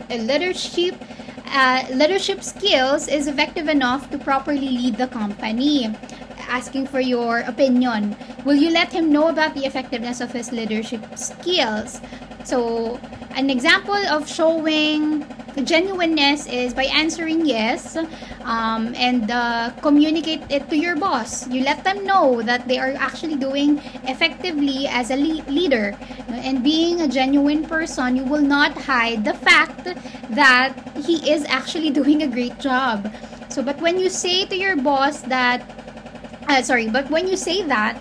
skills is effective enough to properly lead the company. Asking for your opinion. Will you let him know about the effectiveness of his leadership skills? So, an example of showing genuineness is by answering yes and communicate it to your boss. You let them know that they are actually doing effectively as a leader. And being a genuine person, you will not hide the fact that he is actually doing a great job. So, but when you say to your boss that when you say that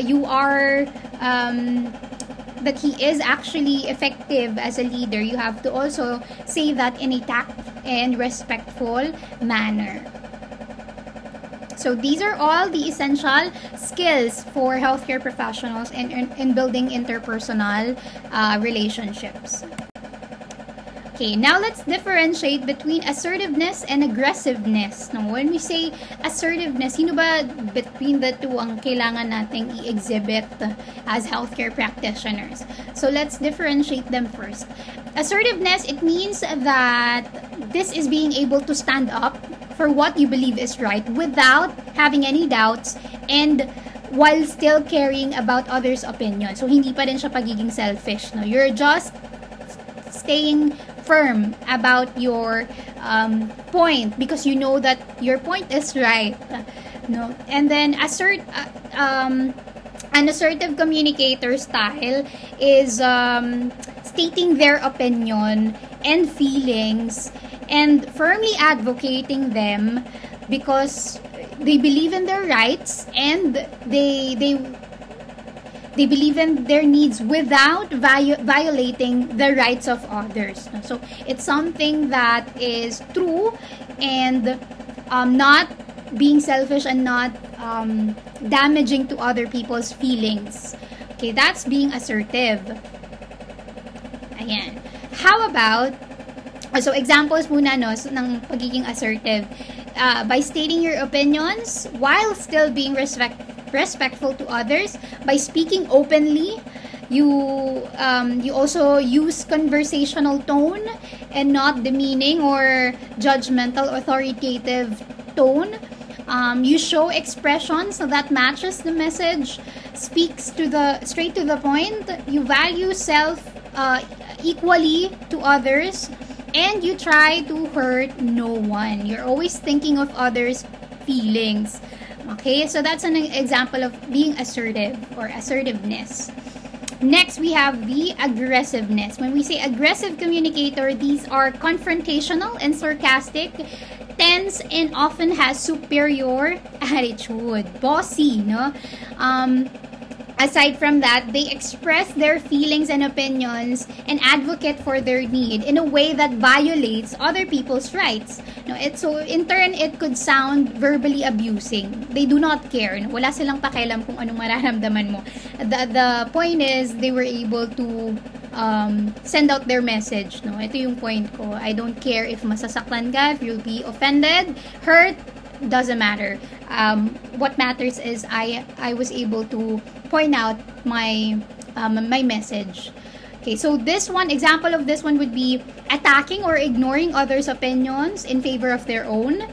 you are that he is actually effective as a leader, you have to also say that in a tact and respectful manner. So these are all the essential skills for healthcare professionals in building interpersonal relationships. Okay, now let's differentiate between assertiveness and aggressiveness. No, when we say assertiveness, sino ba between the two ang kailangan nating i-exhibit as healthcare practitioners? So let's differentiate them first. Assertiveness, it means that this is being able to stand up for what you believe is right without having any doubts and while still caring about others' opinions. So hindi pa rin siya pagiging selfish. No? You're just staying firm about your point because you know that your point is right. No? And then an assertive communicator style is stating their opinion and feelings and firmly advocating them because they believe in their rights and they believe in their needs without violating the rights of others. So it's something that is true and not being selfish and not damaging to other people's feelings. Okay, that's being assertive. Ayan. How about, so examples muna no, ng pagiging assertive. By stating your opinions while still being respectful to others, by speaking openly, you also use conversational tone and not demeaning or judgmental authoritative tone. You show expression so that matches the message, speaks straight to the point. You value self equally to others, and you try to hurt no one. You're always thinking of others' feelings. Okay, so that's an example of being assertive or assertiveness. Next, we have the aggressiveness. When we say aggressive communicator, these are confrontational and sarcastic, tense, and often has superior attitude. Bossy, no? Aside from that, they express their feelings and opinions and advocate for their need in a way that violates other people's rights. No, so in turn, it could sound verbally abusing. They do not care. No? Wala silang pakialam kung anong mararamdaman mo. The point is, they were able to send out their message. No? Ito yung point ko. I don't care if masasaktan ka, if you'll be offended, hurt, doesn't matter. What matters is I was able to point out my my message. Okay, so this one, example of this one would be attacking or ignoring others' opinions in favor of their own,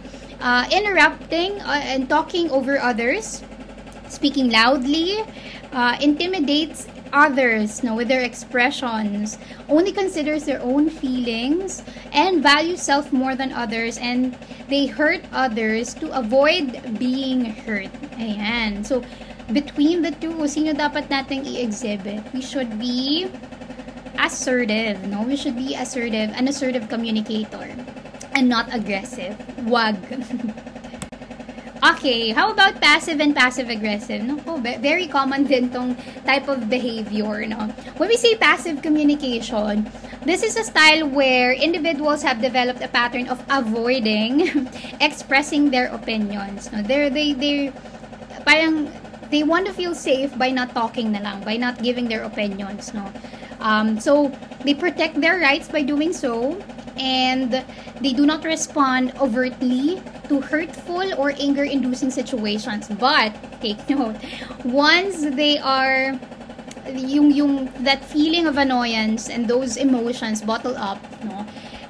interrupting and talking over others, speaking loudly, intimidates others with their expressions, only considers their own feelings, and values self more than others, and they hurt others to avoid being hurt. Ayan. So, between the two, sino dapat nating i-exhibit? We should be assertive, no? We should be assertive, an assertive communicator, and not aggressive. Wag. Okay, how about passive and passive-aggressive? No? Oh, very common din tong type of behavior. No? When we say passive communication, this is a style where individuals have developed a pattern of avoiding expressing their opinions. No? Parang they want to feel safe by not talking na lang, by not giving their opinions. No? So, they protect their rights by doing so, and they do not respond overtly to hurtful or anger-inducing situations. But, take note, once they are, that feeling of annoyance and those emotions bottle up, no,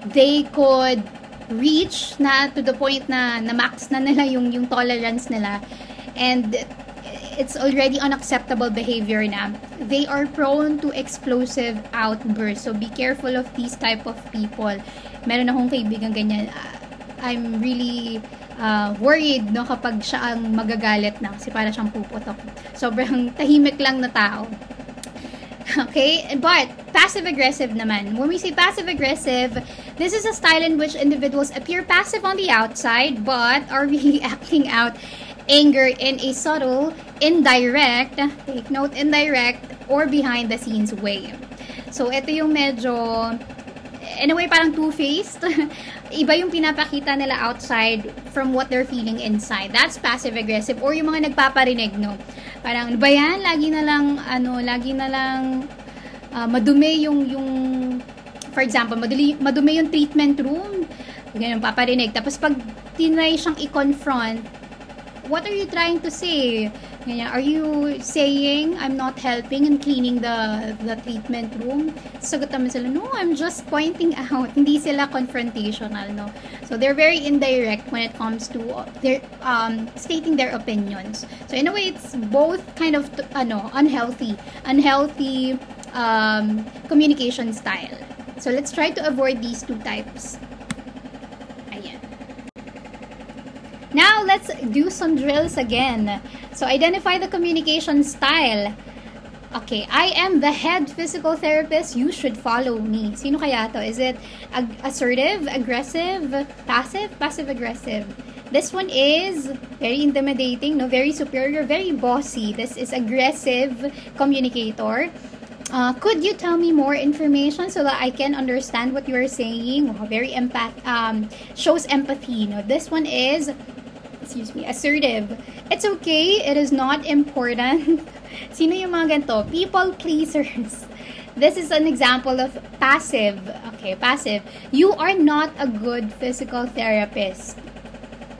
they could reach na to the point na max na nila yung tolerance nila, and it's already unacceptable behavior na. They are prone to explosive outbursts. So, be careful of these type of people. Meron akong kaibigan ganyan. I'm really worried no kapag siya ang magagalit na kasi para siyang puputok. Sobrang tahimik lang na tao. Okay? But passive-aggressive naman. When we say passive-aggressive, this is a style in which individuals appear passive on the outside but are really acting out anger in a subtle, indirect, take note, indirect, or behind the scenes way. So, ito yung medyo, in a way, parang two-faced. Iba yung pinapakita nila outside from what they're feeling inside. That's passive-aggressive. Or yung mga nagpaparinig, no? Parang, ano ba yan? Lagi na lang, madumi yung, for example, madumi yung treatment room. Ganyan, paparinig. Tapos, pag tinry siyang i-confront, what are you trying to say? Ganyan, are you saying I'm not helping in cleaning the treatment room? Sagot naman sila, no, I'm just pointing out. Hindi sila confrontational, no? So they're very indirect when it comes to their stating their opinions. So in a way, it's both kind of unhealthy communication style. So let's try to avoid these two types. Now, let's do some drills again. So, identify the communication style. Okay, I am the head physical therapist. You should follow me. Sino kaya to? Is it assertive, aggressive, passive? Passive-aggressive. This one is very intimidating, no? Very superior, very bossy. This is aggressive communicator. Could you tell me more information so that I can understand what you are saying? Very shows empathy. No? This one is, assertive. It's okay. It is not important. Sino yung mga ganito? People pleasers. This is an example of passive. Okay, passive. You are not a good physical therapist.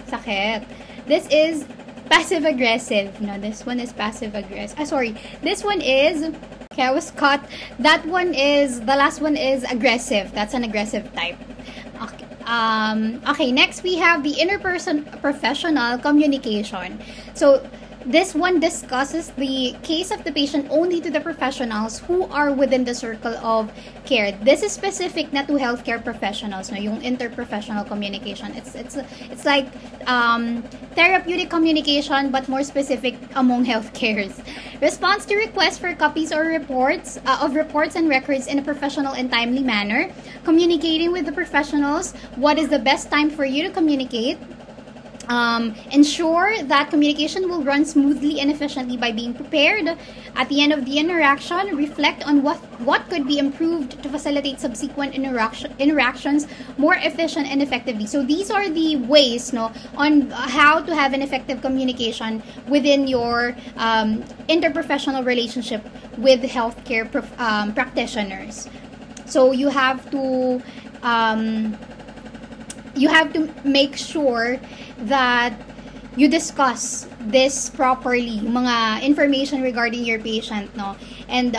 Sakit. This is passive-aggressive. No, this one is passive-aggressive. This one is, okay, I was caught. The last one is aggressive. That's an aggressive type. Okay, next we have the interprofessional communication. So, this one discusses the case of the patient only to the professionals who are within the circle of care. This is specific na to healthcare professionals, no? Yung interprofessional communication. It's like therapeutic communication but more specific among healthcares. Response to requests for copies or reports and records in a professional and timely manner. Communicating with the professionals. What is the best time for you to communicate? Ensure that communication will run smoothly and efficiently by being prepared. At the end of the interaction, reflect on what could be improved to facilitate subsequent interactions more efficient and effectively. So these are the ways, no, on how to have an effective communication within your interprofessional relationship with healthcare practitioners. So you have to make sure that you discuss this properly, mga information regarding your patient, no? And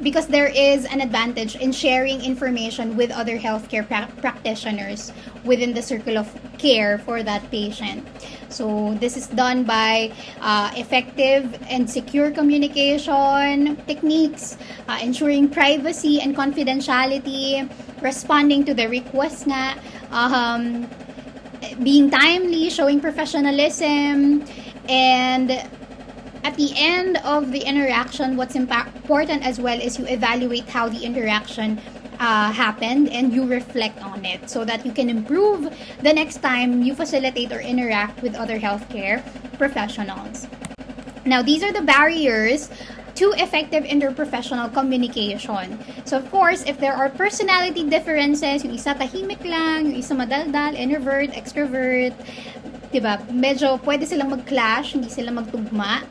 because there is an advantage in sharing information with other healthcare practitioners within the circle of care for that patient. So this is done by effective and secure communication techniques, ensuring privacy and confidentiality, responding to the requests nga, being timely, showing professionalism, and at the end of the interaction, what's important as well is you evaluate how the interaction happened and you reflect on it so that you can improve the next time you facilitate or interact with other healthcare professionals. Now, these are the barriers to effective interprofessional communication. So, of course, if there are personality differences, yung isa tahimik lang, yung isa madaldal, introvert, extrovert, diba? Medyo pwede silang mag-clash, hindi sila magtugma.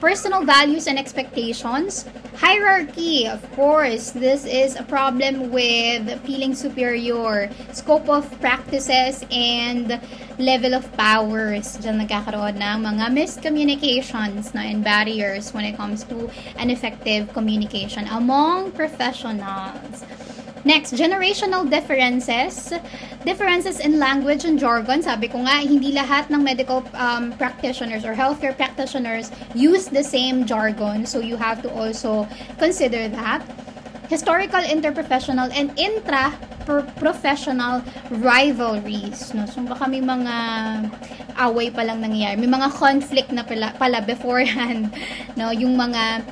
Personal values and expectations. Hierarchy, of course, this is a problem with feeling superior. Scope of practices and level of powers. Diyan nagkakaroon ng mga miscommunications and barriers when it comes to an effective communication among professionals. Next, generational differences. Differences in language and jargon. Sabi ko nga, hindi lahat ng medical practitioners or healthcare practitioners use the same jargon. So, you have to also consider that. Historical, interprofessional, and intra-professional rivalries. No? So, baka may mga away pa lang nangyayari. May mga conflict na pala beforehand, no? Yung mga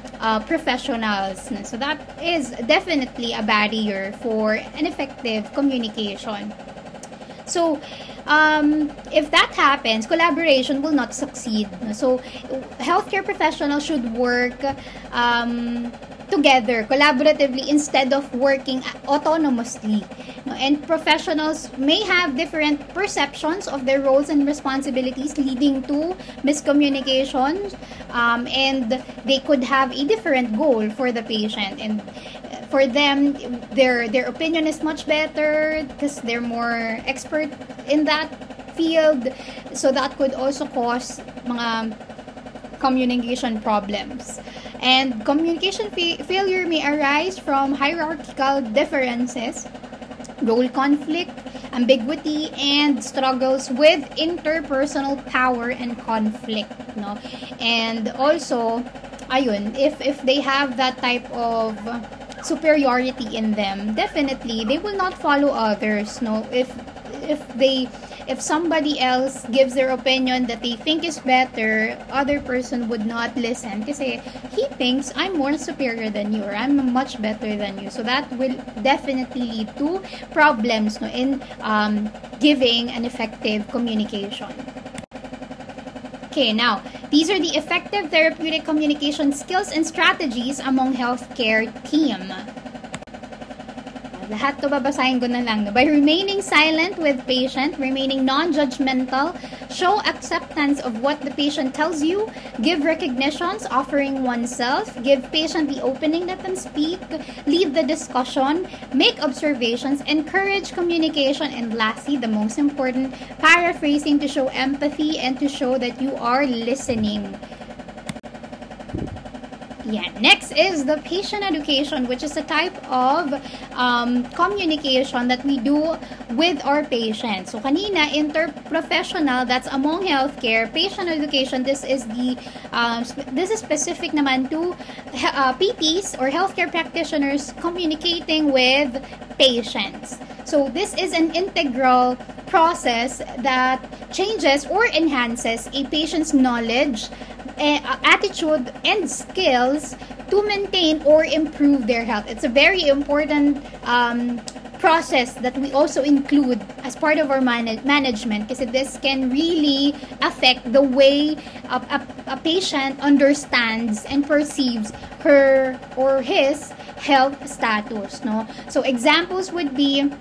professionals. No? So, that is definitely a barrier for an effective communication. So, if that happens, collaboration will not succeed. So healthcare professionals should work together, collaboratively, instead of working autonomously. And professionals may have different perceptions of their roles and responsibilities, leading to miscommunication, and they could have a different goal for the patient. And for them, their opinion is much better because they're more expert in that field. So that could also cause mga communication problems. And communication failure may arise from hierarchical differences, role conflict, ambiguity, and struggles with interpersonal power and conflict, no? And also, ayun, if they have that type of superiority in them, definitely they will not follow others, no? If somebody else gives their opinion that they think is better, other person would not listen kasi he thinks I'm more superior than you, or I'm much better than you. So that will definitely lead to problems, no, in giving an effective communication. Okay, now, these are the effective therapeutic communication skills and strategies among healthcare team. Lahat to babasahin ko na lang. By remaining silent with patient, remaining non-judgmental, show acceptance of what the patient tells you, give recognitions, offering oneself, give patient the opening, let them speak, lead the discussion, make observations, encourage communication, and lastly, the most important, paraphrasing to show empathy and to show that you are listening. Yeah. Next is the patient education, which is a type of communication that we do with our patients. So, kanina, interprofessional, that's among healthcare. Patient education, this is specific naman to PTs or healthcare practitioners communicating with patients. So, this is an integral process that changes or enhances a patient's knowledge, attitude, and skills to maintain or improve their health. It's a very important process that we also include as part of our management, because this can really affect the way a patient understands and perceives her or his health status, no? So examples would be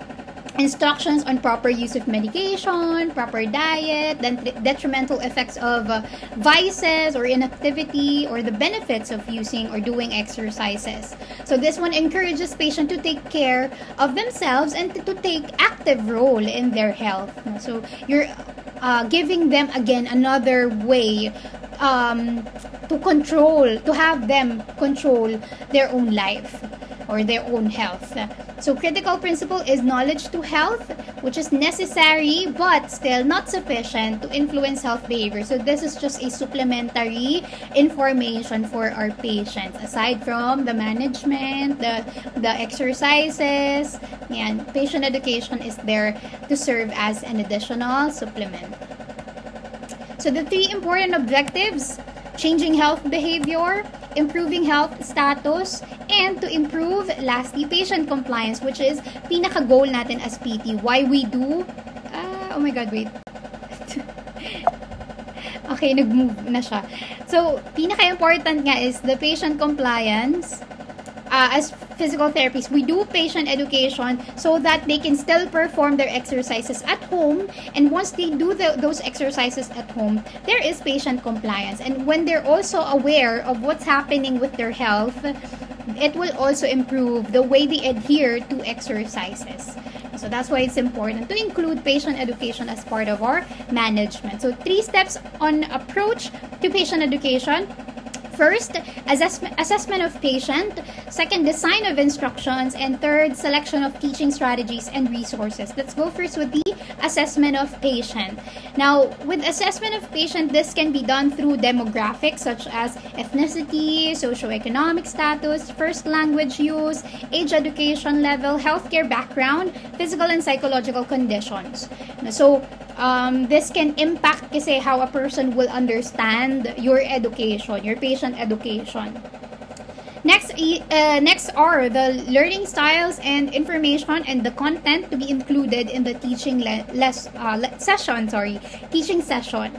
instructions on proper use of medication, proper diet, then detrimental effects of vices or inactivity, or the benefits of using or doing exercises. So this one encourages patients to take care of themselves and to take active role in their health. So you're giving them again another way to have them control their own life or their own health. So critical principle is knowledge to health, which is necessary but still not sufficient to influence health behavior. So this is just a supplementary information for our patients. Aside from the management, the exercises, and patient education is there to serve as an additional supplement. So the three important objectives: changing health behavior, improving health status, and to improve, lastly, patient compliance, which is pinaka-goal natin as PT. Why we do... oh my God, wait. Okay, nag-move na siya. So, pinaka-important nga is the patient compliance. As physical therapists, we do patient education so that they can still perform their exercises at home, and once they do those exercises at home, there is patient compliance. And when they're also aware of what's happening with their health, it will also improve the way they adhere to exercises. So that's why it's important to include patient education as part of our management. So 3 steps on approach to patient education. First, assessment of patient. Second, design of instructions. And third, selection of teaching strategies and resources. Let's go first with the assessment of patient. Now, with assessment of patient, this can be done through demographics such as ethnicity, socioeconomic status, first language use, age, education level, healthcare background, physical and psychological conditions. So, this can impact kasi how a person will understand your education, your patient education. Next are the learning styles and information and the content to be included in the teaching teaching session.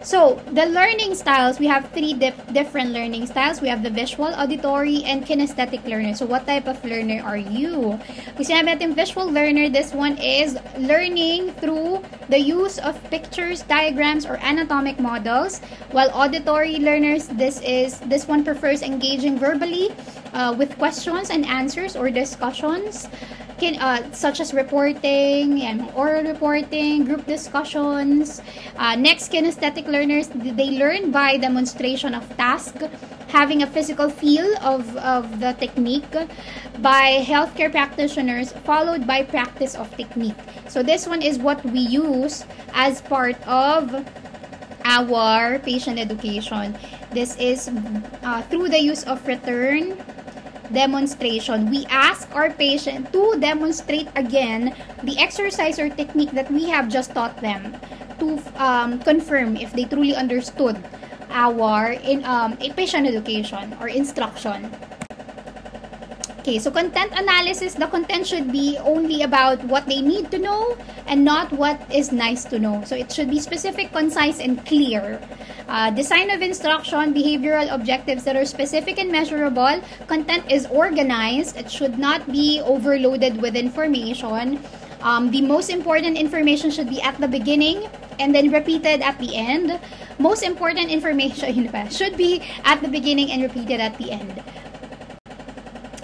So, the learning styles, we have three different learning styles. We have the visual, auditory, and kinesthetic learner. So, what type of learner are you? Kung sinabi natin visual learner, this one is learning through the use of pictures, diagrams, or anatomic models. While auditory learners, this one prefers engaging verbally with questions and answers or discussions. Such as reporting and oral reporting, group discussions. Next, kinesthetic learners, they learn by demonstration of task, having a physical feel of the technique by healthcare practitioners, followed by practice of technique. So this one is what we use as part of our patient education. This is through the use of return demonstration. We ask our patient to demonstrate again the exercise or technique that we have just taught them to confirm if they truly understood our patient education or instruction. Okay, so content analysis, the content should be only about what they need to know and not what is nice to know. So it should be specific, concise, and clear. Design of instruction, behavioral objectives that are specific and measurable. Content is organized. It should not be overloaded with information. The most important information should be at the beginning and then repeated at the end. Most important information should be at the beginning and repeated at the end.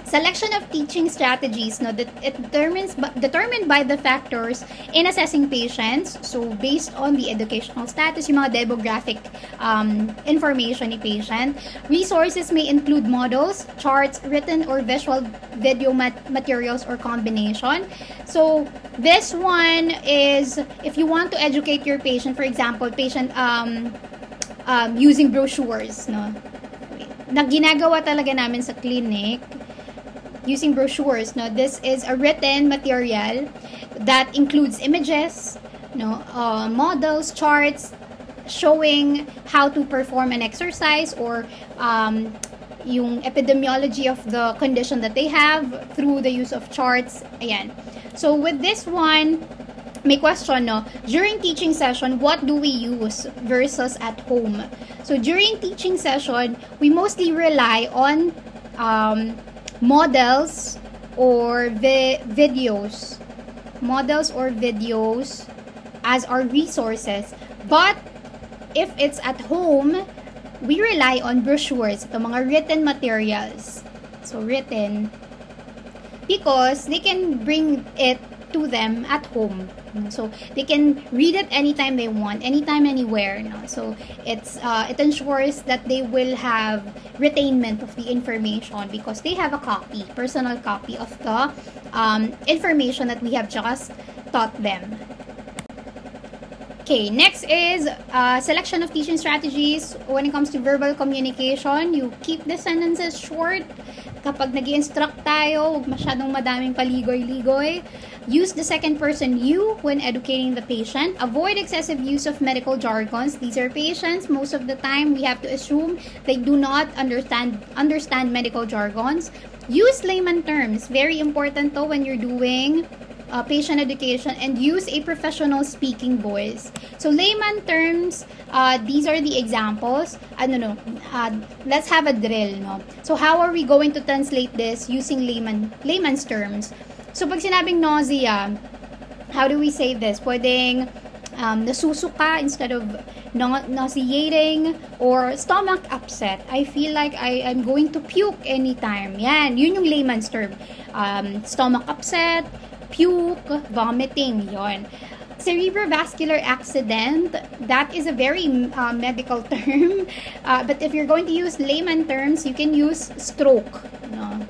Selection of teaching strategies, no, that it determined by the factors in assessing patients. So, based on the educational status, yung mga demographic information ni patient. Resources may include models, charts, written or visual video materials or combination. So, this one is, if you want to educate your patient, for example, patient using brochures, no? Na ginagawa talaga namin sa clinic, using brochures, no, this is a written material that includes images, no, models, charts showing how to perform an exercise or yung epidemiology of the condition that they have through the use of charts. Ayan. So with this one, may question, no, during teaching session, what do we use versus at home? So during teaching session, we mostly rely on models or videos as our resources. But if it's at home, we rely on brochures, the mga written materials. So written, because they can bring it to them at home. So they can read it anytime they want, anytime, anywhere. No? So it ensures that they will have retainment of the information because they have a copy, personal copy of the information that we have just taught them. Okay, next is selection of teaching strategies. When it comes to verbal communication, you keep the sentences short. Kapag nag-i-instruct tayo, huwag masyadong madaming paligoy-ligoy. Use the second person you when educating the patient. Avoid excessive use of medical jargons. These are patients. Most of the time, we have to assume they do not understand medical jargons. Use layman terms. Very important to when you're doing patient education, and use a professional speaking voice. So layman terms, these are the examples. Let's have a drill, no? So how are we going to translate this using layman's terms? So pag sinabing nausea, how do we say this? Pwedeng nasusuka instead of nauseating, or stomach upset. I feel like I'm going to puke anytime. Yan, yun yung layman's term. Stomach upset, puke, vomiting, yon. Cerebrovascular accident, that is a very medical term. But if you're going to use layman terms, you can use stroke. No?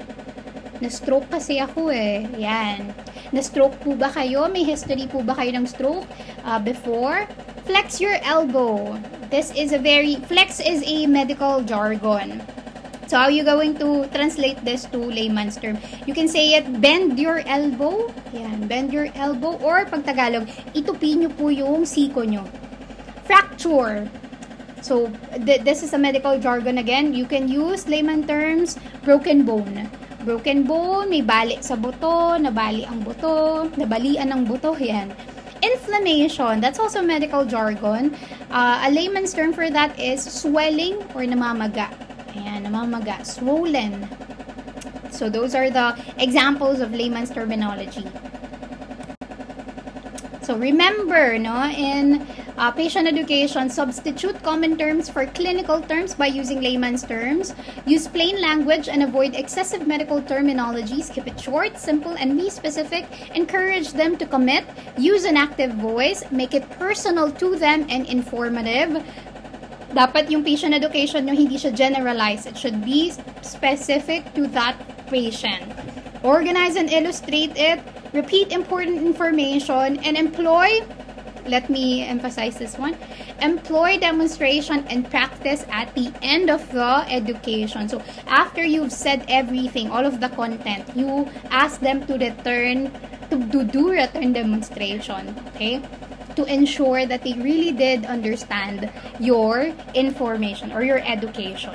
Na-stroke kasi ako eh. Yan. Na-stroke po ba kayo? May history po ba kayo ng stroke before? Flex your elbow. Flex is a medical jargon. So how are you going to translate this to layman's term? You can say it, bend your elbow. Yan, bend your elbow. Or pag Tagalog, itupi nyo po yung siko nyo. Fracture. So, this is a medical jargon again. You can use layman terms, broken bone. Broken bone, may bali sa buto, nabali ang buto, nabalian ang buto, yan. Inflammation, that's also medical jargon. A layman's term for that is swelling or namamaga. Ayan, namamaga, swollen. So, those are the examples of layman's terminology. So, remember, no, in patient education, substitute common terms for clinical terms by using layman's terms. Use plain language and avoid excessive medical terminologies. Keep it short, simple, and be specific. Encourage them to commit. Use an active voice. Make it personal to them and informative. Dapat yung patient education nyo hindi siya generalized. It should be specific to that patient. Organize and illustrate it. Repeat important information and employ, let me emphasize this one, employ demonstration and practice at the end of the education. So after you've said everything, all of the content, you ask them to return, to do return demonstration, okay? To ensure that they really did understand your information or your education.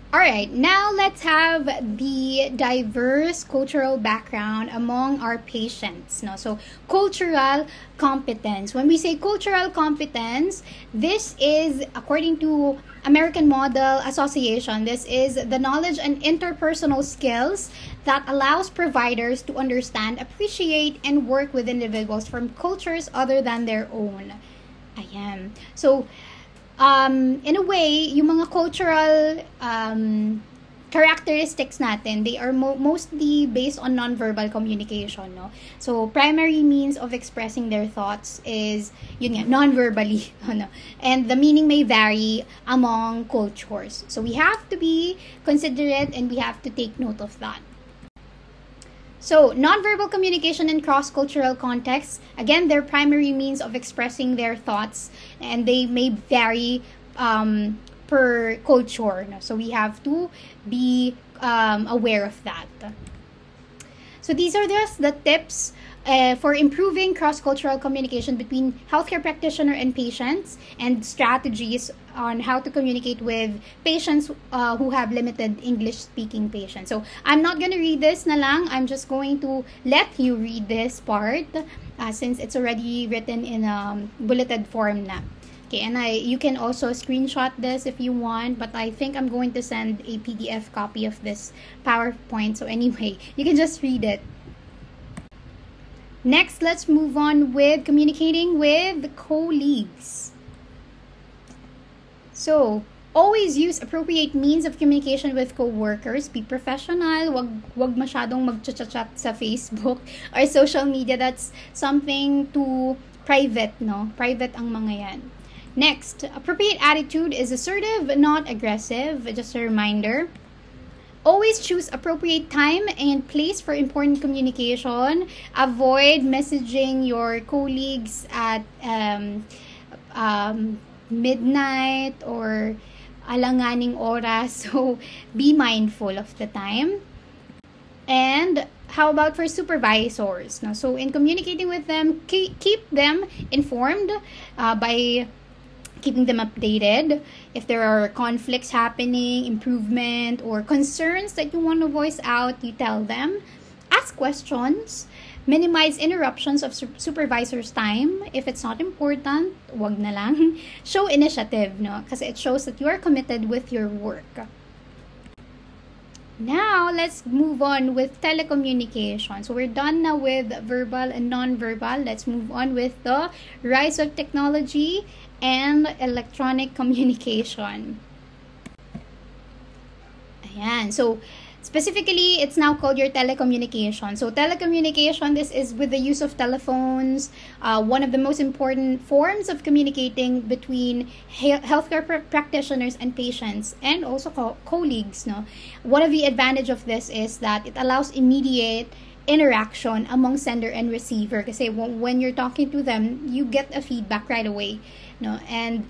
Alright, now let's have the diverse cultural background among our patients. No? So, cultural competence. When we say cultural competence, this is, according to American Model Association, this is the knowledge and interpersonal skills that allows providers to understand, appreciate, and work with individuals from cultures other than their own. Ayan. So, in a way, yung mga cultural characteristics natin, they are mostly based on nonverbal communication, no? So, primary means of expressing their thoughts is, yun nga, nonverbally, no? And the meaning may vary among cultures. So, we have to be considerate and we have to take note of that. So, nonverbal communication in cross-cultural contexts, again, their primary means of expressing their thoughts, and they may vary per culture. No? So, we have to be aware of that. So, these are just the tips for improving cross-cultural communication between healthcare practitioner and patients, and strategies on how to communicate with patients who have limited English-speaking patients. So, I'm not going to read this na lang. I'm just going to let you read this part since it's already written in a bulleted form na. Okay, and you can also screenshot this if you want, but I think I'm going to send a PDF copy of this PowerPoint. So anyway, you can just read it. Next, let's move on with communicating with colleagues. So, always use appropriate means of communication with coworkers. Be professional. Wag masyadong mag-chat sa Facebook or social media. That's something too private, no? Private ang mga yan. Next, appropriate attitude is assertive, not aggressive. Just a reminder. Always choose appropriate time and place for important communication. Avoid messaging your colleagues at midnight or alanganing oras. So, be mindful of the time. And how about for supervisors? No? So, in communicating with them, keep them informed by keeping them updated. If there are conflicts happening, improvement, or concerns that you want to voice out, you tell them. Ask questions. Minimize interruptions of supervisor's time. If it's not important, wag na lang. Show initiative, no? Kasi it shows that you are committed with your work. Now, let's move on with telecommunication. So, we're done now with verbal and non-verbal. Let's move on with the rise of technology and electronic communication. Ayan. So, specifically, it's now called your telecommunication. So, telecommunication, this is with the use of telephones, one of the most important forms of communicating between healthcare practitioners and patients, and also colleagues. No? One of the advantage of this is that it allows immediate interaction among sender and receiver. Kasi when you're talking to them, you get a feedback right away. No? And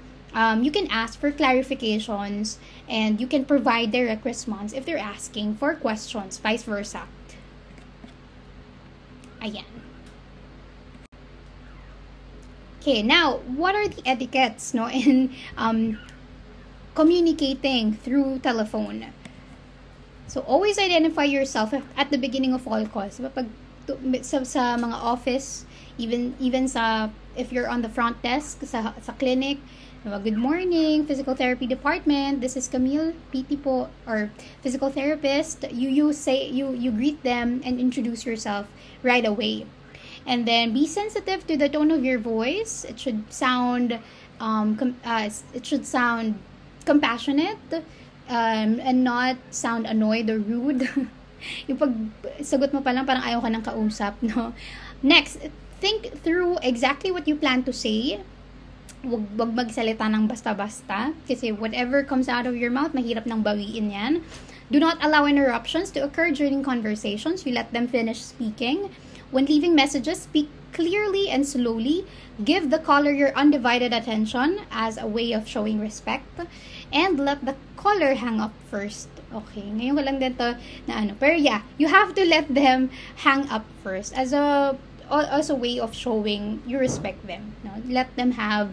you can ask for clarifications, and you can provide direct response if they're asking for questions, vice versa. Ayan. Okay, now what are the etiquettes no in communicating through telephone? So always identify yourself at the beginning of all calls. Diba, pag sa mga office, even sa if you're on the front desk sa clinic, diba, good morning, physical therapy department. This is Camille, PT po, or physical therapist. You greet them and introduce yourself right away. And then be sensitive to the tone of your voice. It should sound compassionate, and not sound annoyed or rude. Yung pag sagot mo pa lang parang ayaw ka ng kausap, no? Next, think through exactly what you plan to say. Wag magsalita ng basta-basta kasi whatever comes out of your mouth, mahirap nang bawiin yan. Do not allow interruptions to occur during conversations. You let them finish speaking. When leaving messages, speak clearly and slowly. Give the caller your undivided attention as a way of showing respect. And let the caller hang up first. Okay, ngayon ko lang din to na ano. Pero yeah, you have to let them hang up first as a way of showing you respect them. No? Let them have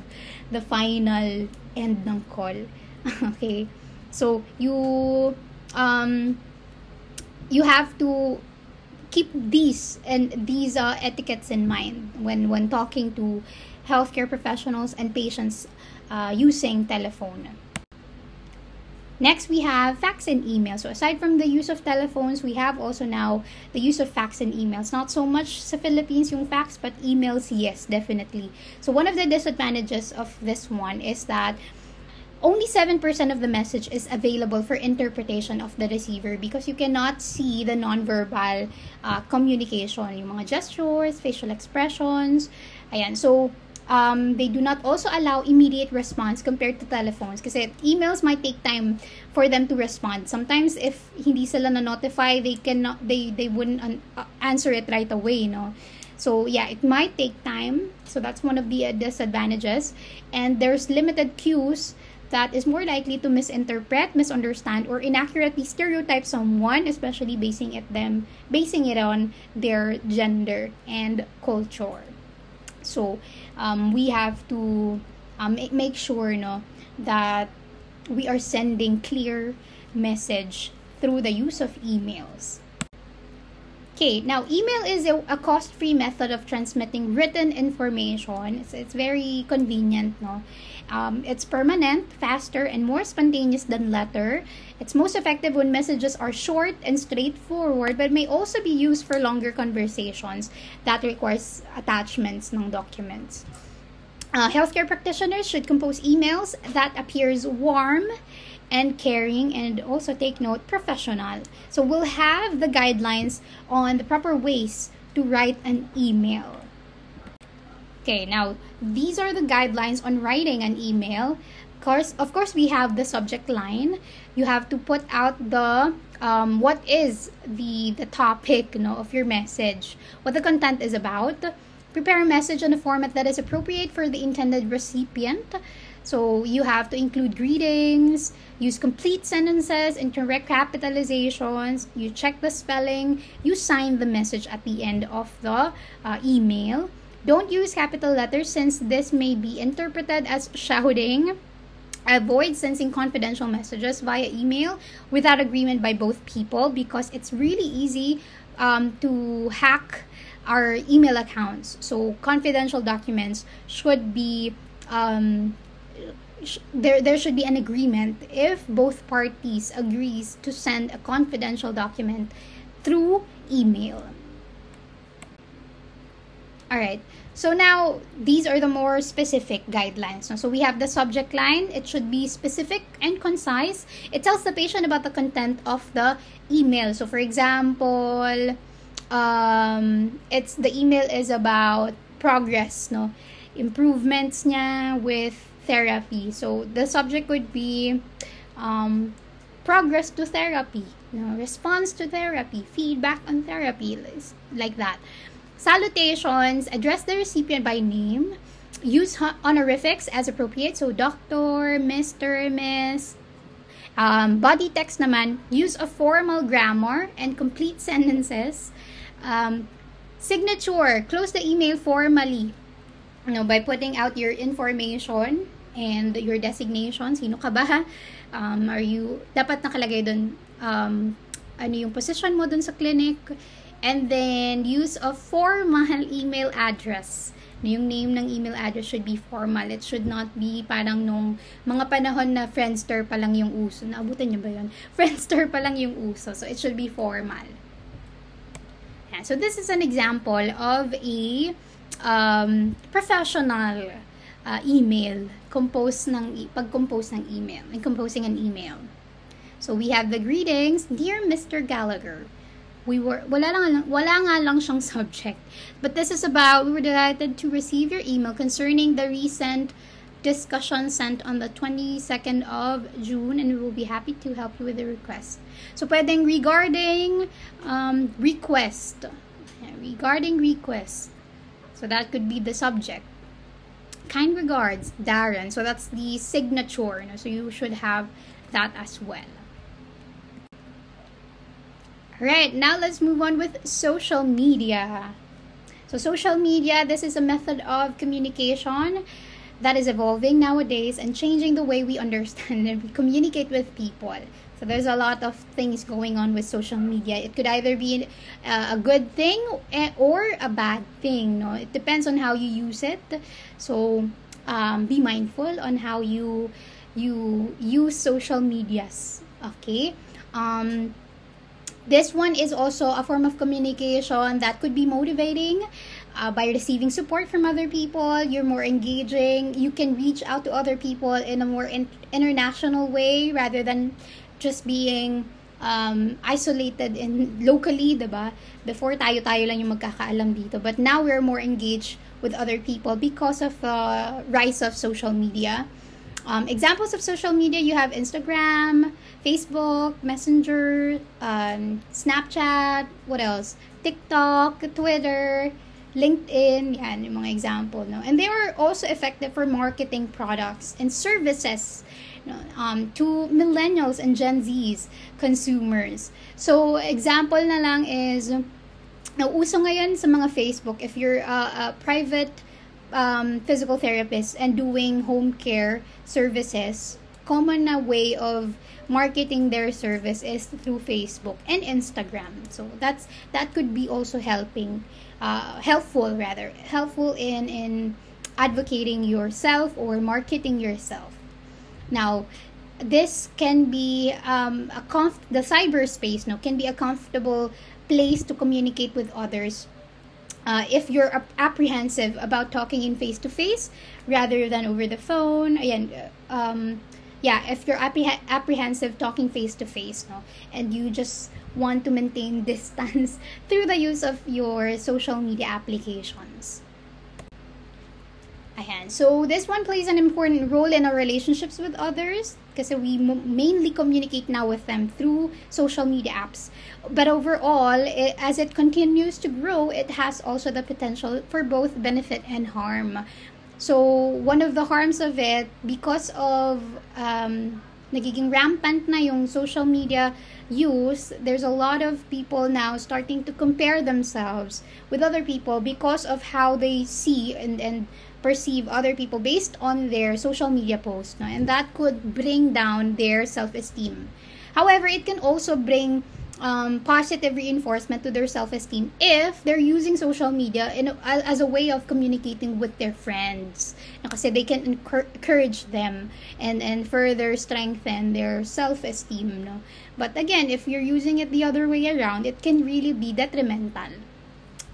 the final end ng call. Okay, so you have to keep these etiquettes in mind when talking to healthcare professionals and patients using telephone. Next, we have fax and email. So aside from the use of telephones, we have also now the use of fax and emails. Not so much sa Philippines yung fax, but emails, yes, definitely. So one of the disadvantages of this one is that only 7% of the message is available for interpretation of the receiver because you cannot see the nonverbal communication, yung mga gestures, facial expressions. Ayan, so they do not also allow immediate response compared to telephones kasi emails might take time for them to respond. Sometimes if hindi sila na-notify, they wouldn't answer it right away, no? So yeah, it might take time. So that's one of the disadvantages. And there's limited cues that is more likely to misinterpret, misunderstand, or inaccurately stereotype someone, especially basing it on their gender and culture. So we have to make sure that we are sending clear message through the use of emails. Okay, now email is a cost-free method of transmitting written information. It's very convenient, no? It's permanent, faster, and more spontaneous than letter. It's most effective when messages are short and straightforward, but may also be used for longer conversations that requires attachments ng documents. Healthcare practitioners should compose emails that appears warm and caring, and also take note, professional. So we'll have the guidelines on the proper ways to write an email. Okay, now these are the guidelines on writing an email. Of course, we have the subject line. You have to put out the what is the topic of your message, what the content is about. Prepare a message in a format that is appropriate for the intended recipient. So you have to include greetings, use complete sentences and correct capitalizations, you check the spelling, you sign the message at the end of the email. Don't use capital letters since this may be interpreted as shouting. Avoid sending confidential messages via email without agreement by both people because it's really easy to hack our email accounts. So confidential documents should be there should be an agreement if both parties agrees to send a confidential document through email. Alright, so now these are the more specific guidelines. So we have the subject line. It should be specific and concise. It tells the patient about the content of the email. So for example, the email is about progress, improvements niya with therapy. So the subject would be progress to therapy, response to therapy, feedback on therapy, like that. Salutations, address the recipient by name. Use honorifics as appropriate. So doctor, Mr., Miss. Body text naman, use a formal grammar and complete sentences. Signature, close the email formally. by putting out your information and your designation. Sino ka ba? Dapat nakalagay doon, ano yung position mo doon sa clinic. And then, use of formal email address. Yung name ng email address should be formal. It should not be parang nung mga panahon na Friendster pa lang yung uso. Naabutan niyo ba yun? Friendster pa lang yung uso. So, it should be formal. Yeah, so, this is an example of a professional email. Pag-compose ng email. And composing an email. So, we have the greetings. Dear Mr. Gallagher. Wala nga lang siyang subject. But this is about, we were delighted to receive your email concerning the recent discussion sent on the 22nd of June, and we will be happy to help you with the request. So, pwedeng regarding request. Regarding request. So, that could be the subject. Kind regards, Darren. So, that's the signature. So, you should have that as well. Alright, now let's move on with social media. So social media, this is a method of communication that is evolving nowadays and changing the way we understand and we communicate with people. So there's a lot of things going on with social media. It could either be a good thing or a bad thing. No? It depends on how you use it. So be mindful on how you use social medias. Okay? This one is also a form of communication that could be motivating by receiving support from other people. You're more engaging. You can reach out to other people in a more international way rather than just being isolated locally, diba? Before, tayo lang yung magkakaalam dito. But now we're more engaged with other people because of the rise of social media. Examples of social media, you have Instagram, Facebook, Messenger, Snapchat, what else? TikTok, Twitter, LinkedIn, yan yung mga example, no? And they are also effective for marketing products and services, to millennials and Gen Z's consumers. So, example na lang is, nauuso ngayon sa mga Facebook, if you're a private physical therapist and doing home care services, common na way of marketing their service is through Facebook and Instagram. So that could be also helpful in advocating yourself or marketing yourself. Now, this can be the cyberspace can be a comfortable place to communicate with others. If you're apprehensive about talking in face-to-face rather than over the phone, if you're apprehensive talking face-to-face, and you just want to maintain distance through the use of your social media applications. Ayan. So, this one plays an important role in our relationships with others kasi we mainly communicate now with them through social media apps. But overall, as it continues to grow, it has also the potential for both benefit and harm. So, one of the harms of it, because of nagiging rampant na yung social media use, there's a lot of people now starting to compare themselves with other people because of how they see and perceive other people based on their social media posts, and that could bring down their self-esteem. However, it can also bring positive reinforcement to their self-esteem if they're using social media as a way of communicating with their friends, kasi they can encourage them and further strengthen their self-esteem. But again, if you're using it the other way around, it can really be detrimental.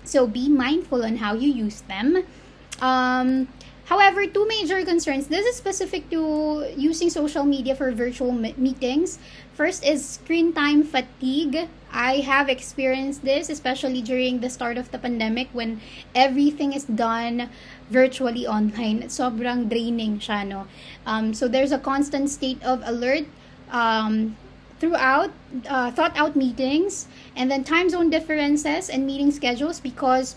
So be mindful on how you use them. However, two major concerns. This is specific to using social media for virtual meetings. First is screen time fatigue. I have experienced this, especially during the start of the pandemic when everything is done virtually online. Sobrang draining siya, no? So there's a constant state of alert throughout thought out meetings, and then time zone differences and meeting schedules because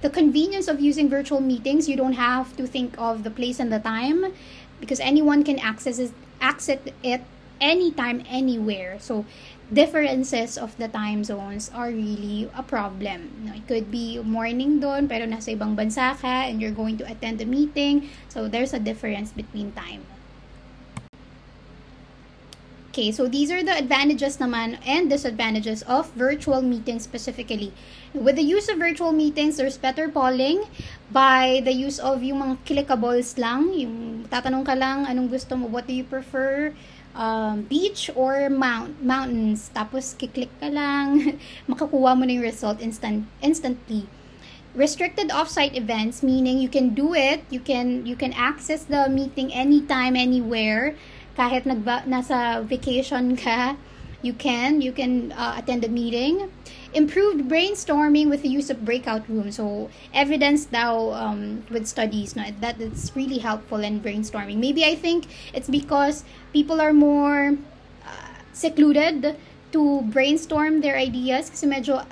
the convenience of using virtual meetings, you don't have to think of the place and the time because anyone can access it anytime, anywhere. So differences of the time zones are really a problem. No, it could be morning doon pero nasa ibang bansa ka and you're going to attend a meeting. So there's a difference between time. Okay, so these are the advantages naman and disadvantages of virtual meetings specifically. With the use of virtual meetings, there's better polling by the use of yung mga clickables lang. Yung tatanong ka lang, anong gusto mo, what do you prefer? Beach or mountains. Tapos kiklik ka lang, makakuha mo na yung result instantly. Restricted offsite events, meaning you can do it, you can access the meeting anytime, anywhere. Kahit nasa vacation ka, you can attend a meeting. Improved brainstorming with the use of breakout rooms. So evidence daw with studies that it's really helpful in brainstorming. Maybe I think it's because people are more secluded to brainstorm their ideas kasi medyo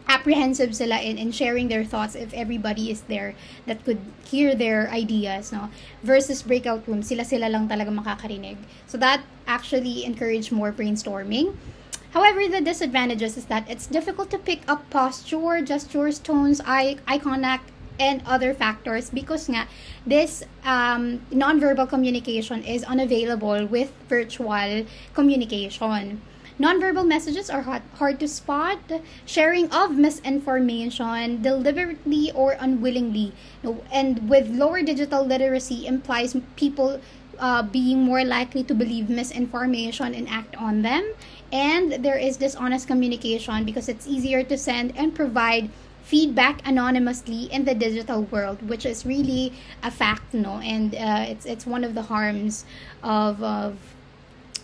apprehensive sila in sharing their thoughts if everybody is there that could hear their ideas, no? Versus breakout rooms, sila lang talaga makakarinig. So that actually encouraged more brainstorming. However, the disadvantages is that it's difficult to pick up posture, gestures, tones, eye contact, and other factors because nga this non-verbal communication is unavailable with virtual communication. Non-verbal messages are hard to spot. Sharing of misinformation deliberately or unwillingly. And with lower digital literacy implies people being more likely to believe misinformation and act on them. And there is dishonest communication because it's easier to send and provide feedback anonymously in the digital world, which is really a fact, no? And it's one of the harms of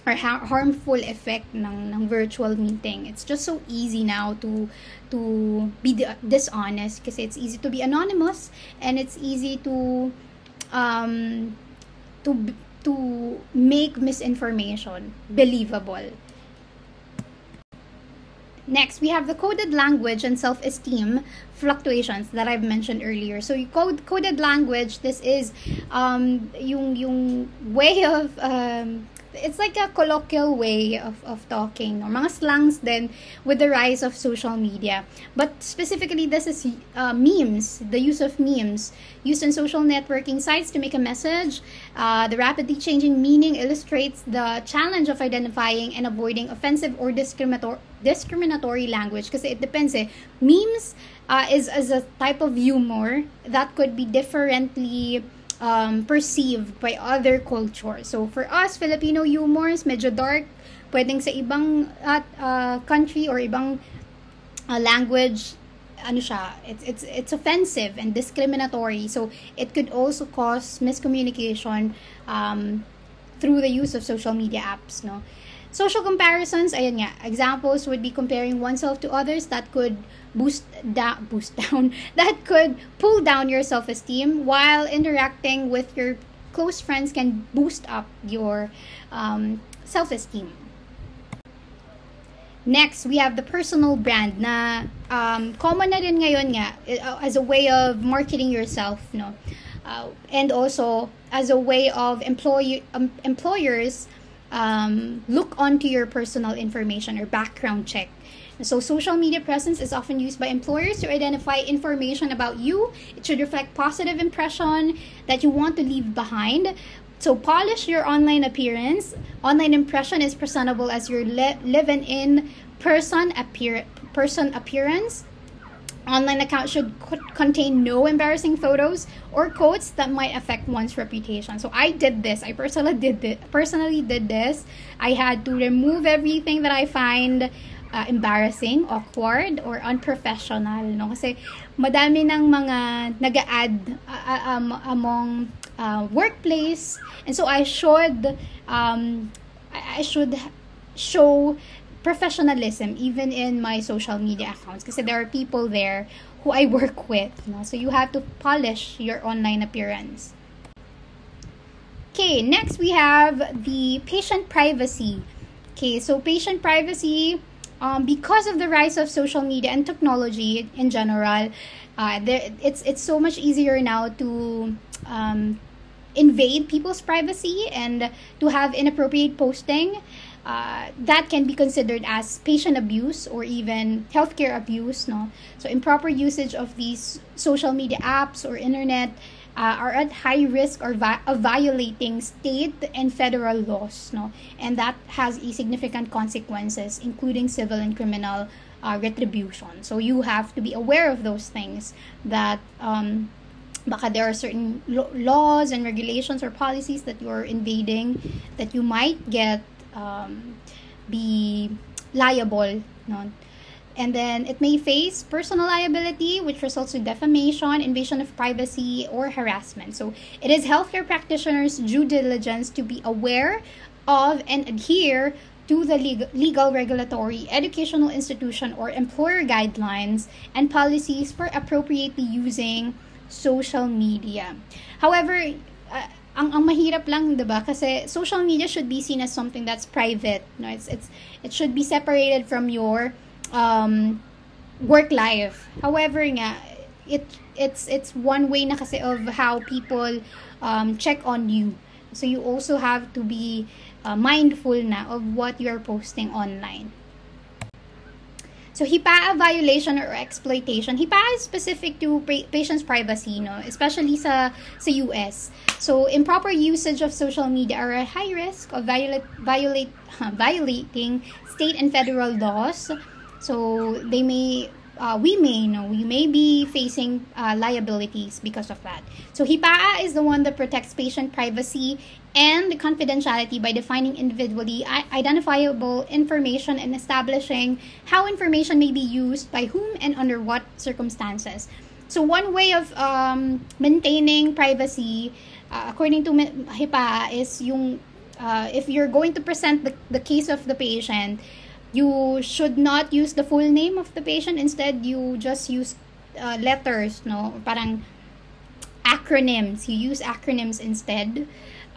or harmful effect ng virtual meeting. It's just so easy now to be dishonest kasi it's easy to be anonymous and it's easy to make misinformation believable. Next, we have the coded language and self-esteem fluctuations that I've mentioned earlier. So, coded language, this is yung way of it's like a colloquial way of talking or mga slangs then with the rise of social media. But specifically, this is memes, the use of memes used in social networking sites to make a message. The rapidly changing meaning illustrates the challenge of identifying and avoiding offensive or discriminatory language kasi it depends memes is a type of humor that could be differently perceived by other cultures. So for us, Filipino humors, medyo dark, pwedeng sa ibang country or ibang language, it's offensive and discriminatory. So it could also cause miscommunication through the use of social media apps, no? Social comparisons, ayan nga, examples would be comparing oneself to others that could that could pull down your self-esteem, while interacting with your close friends can boost up your self-esteem. Next, we have the personal brand na common na rin ngayon nga as a way of marketing yourself, no? And also as a way of employers look onto your personal information or background check. So social media presence is often used by employers to identify information about you. It should reflect positive impression that you want to leave behind. So polish your online appearance. Online impression is presentable as your living in person appearance. Online account should contain no embarrassing photos or quotes that might affect one's reputation. So I did this. I personally did this. I had to remove everything that I find embarrassing, awkward, or unprofessional, no? Kasi madami ng mga nag-a-add among workplace, and so I should show professionalism even in my social media accounts kasi there are people there who I work with, no? So you have to polish your online appearance. Okay, next we have the patient privacy. Okay, so patient privacy, because of the rise of social media and technology in general, it's so much easier now to invade people's privacy and to have inappropriate posting, that can be considered as patient abuse or even healthcare abuse, no? So improper usage of these social media apps or internet are at high risk of violating state and federal laws, no? And that has a significant consequences, including civil and criminal retribution. So you have to be aware of those things, that baka there are certain laws and regulations or policies that you're invading, that you might get be liable, no? And then it may face personal liability, which results in defamation, invasion of privacy, or harassment. So it is healthcare practitioners' due diligence to be aware of and adhere to the legal, regulatory, educational institution, or employer guidelines and policies for appropriately using social media. However, ang mahirap lang, 'di ba? Kasi social media should be seen as something that's private, no? It should be separated from your work life. However nga, it's one way na kasi of how people check on you. So you also have to be mindful na of what you're posting online. So HIPAA violation or exploitation. HIPAA is specific to patients' privacy, no? Especially sa US. So improper usage of social media are at high risk of violating state and federal laws. So we may be facing liabilities because of that. So HIPAA is the one that protects patient privacy and confidentiality by defining individually identifiable information and establishing how information may be used by whom and under what circumstances. So one way of maintaining privacy, according to HIPAA, is yung if you're going to present the case of the patient, you should not use the full name of the patient. Instead, you just use letters, no? Parang acronyms. You use acronyms instead.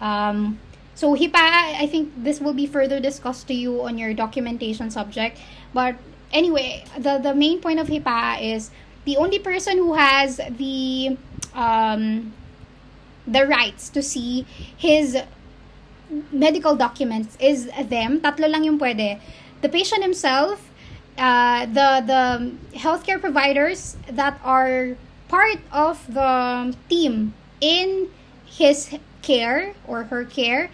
So HIPAA, I think this will be further discussed to you on your documentation subject. But anyway, the main point of HIPAA is the only person who has the rights to see his medical documents is them. Tatlo lang yung pwede. The patient himself, the healthcare providers that are part of the team in his care or her care,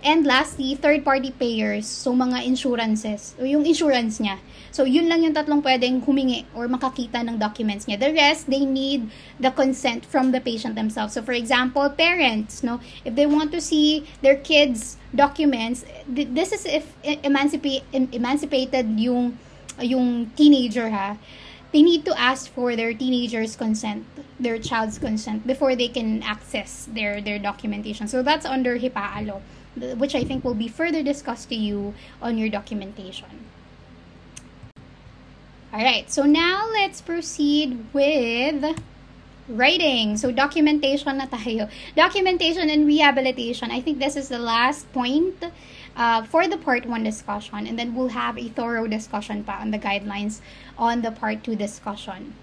and lastly, third-party payers, so mga insurances, o yung insurance niya. So yun lang yung tatlong pwedeng humingi or makakita ng documents niya. The rest, they need the consent from the patient themselves. So for example, parents, no, if they want to see their kids' documents, this is if emancipated yung teenager, ha. They need to ask for their teenager's consent, their child's consent, before they can access their documentation. So that's under HIPAA law, which I think will be further discussed to you on your documentation. Alright, so now let's proceed with writing. So documentation na tayo. Documentation and rehabilitation. I think this is the last point for the part 1 discussion, and then we'll have a thorough discussion pa on the guidelines on the part 2 discussion.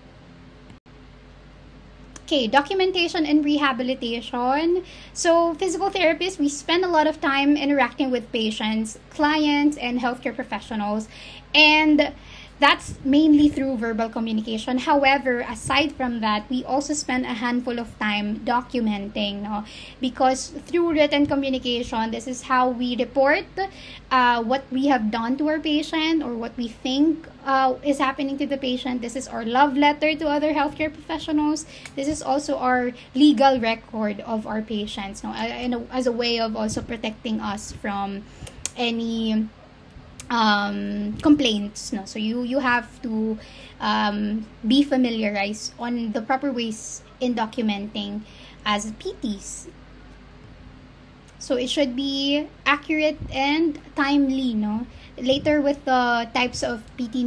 Okay, documentation and rehabilitation. So physical therapists, we spend a lot of time interacting with patients, clients, and healthcare professionals, and that's mainly through verbal communication. However, aside from that, we also spend a handful of time documenting, no? Because through written communication, this is how we report what we have done to our patient or what we think is happening to the patient. This is our love letter to other healthcare professionals. This is also our legal record of our patients, no? As a way of also protecting us from any complaints, no? So you have to be familiarized on the proper ways in documenting as PTs. So it should be accurate and timely, no? Later with the types of PT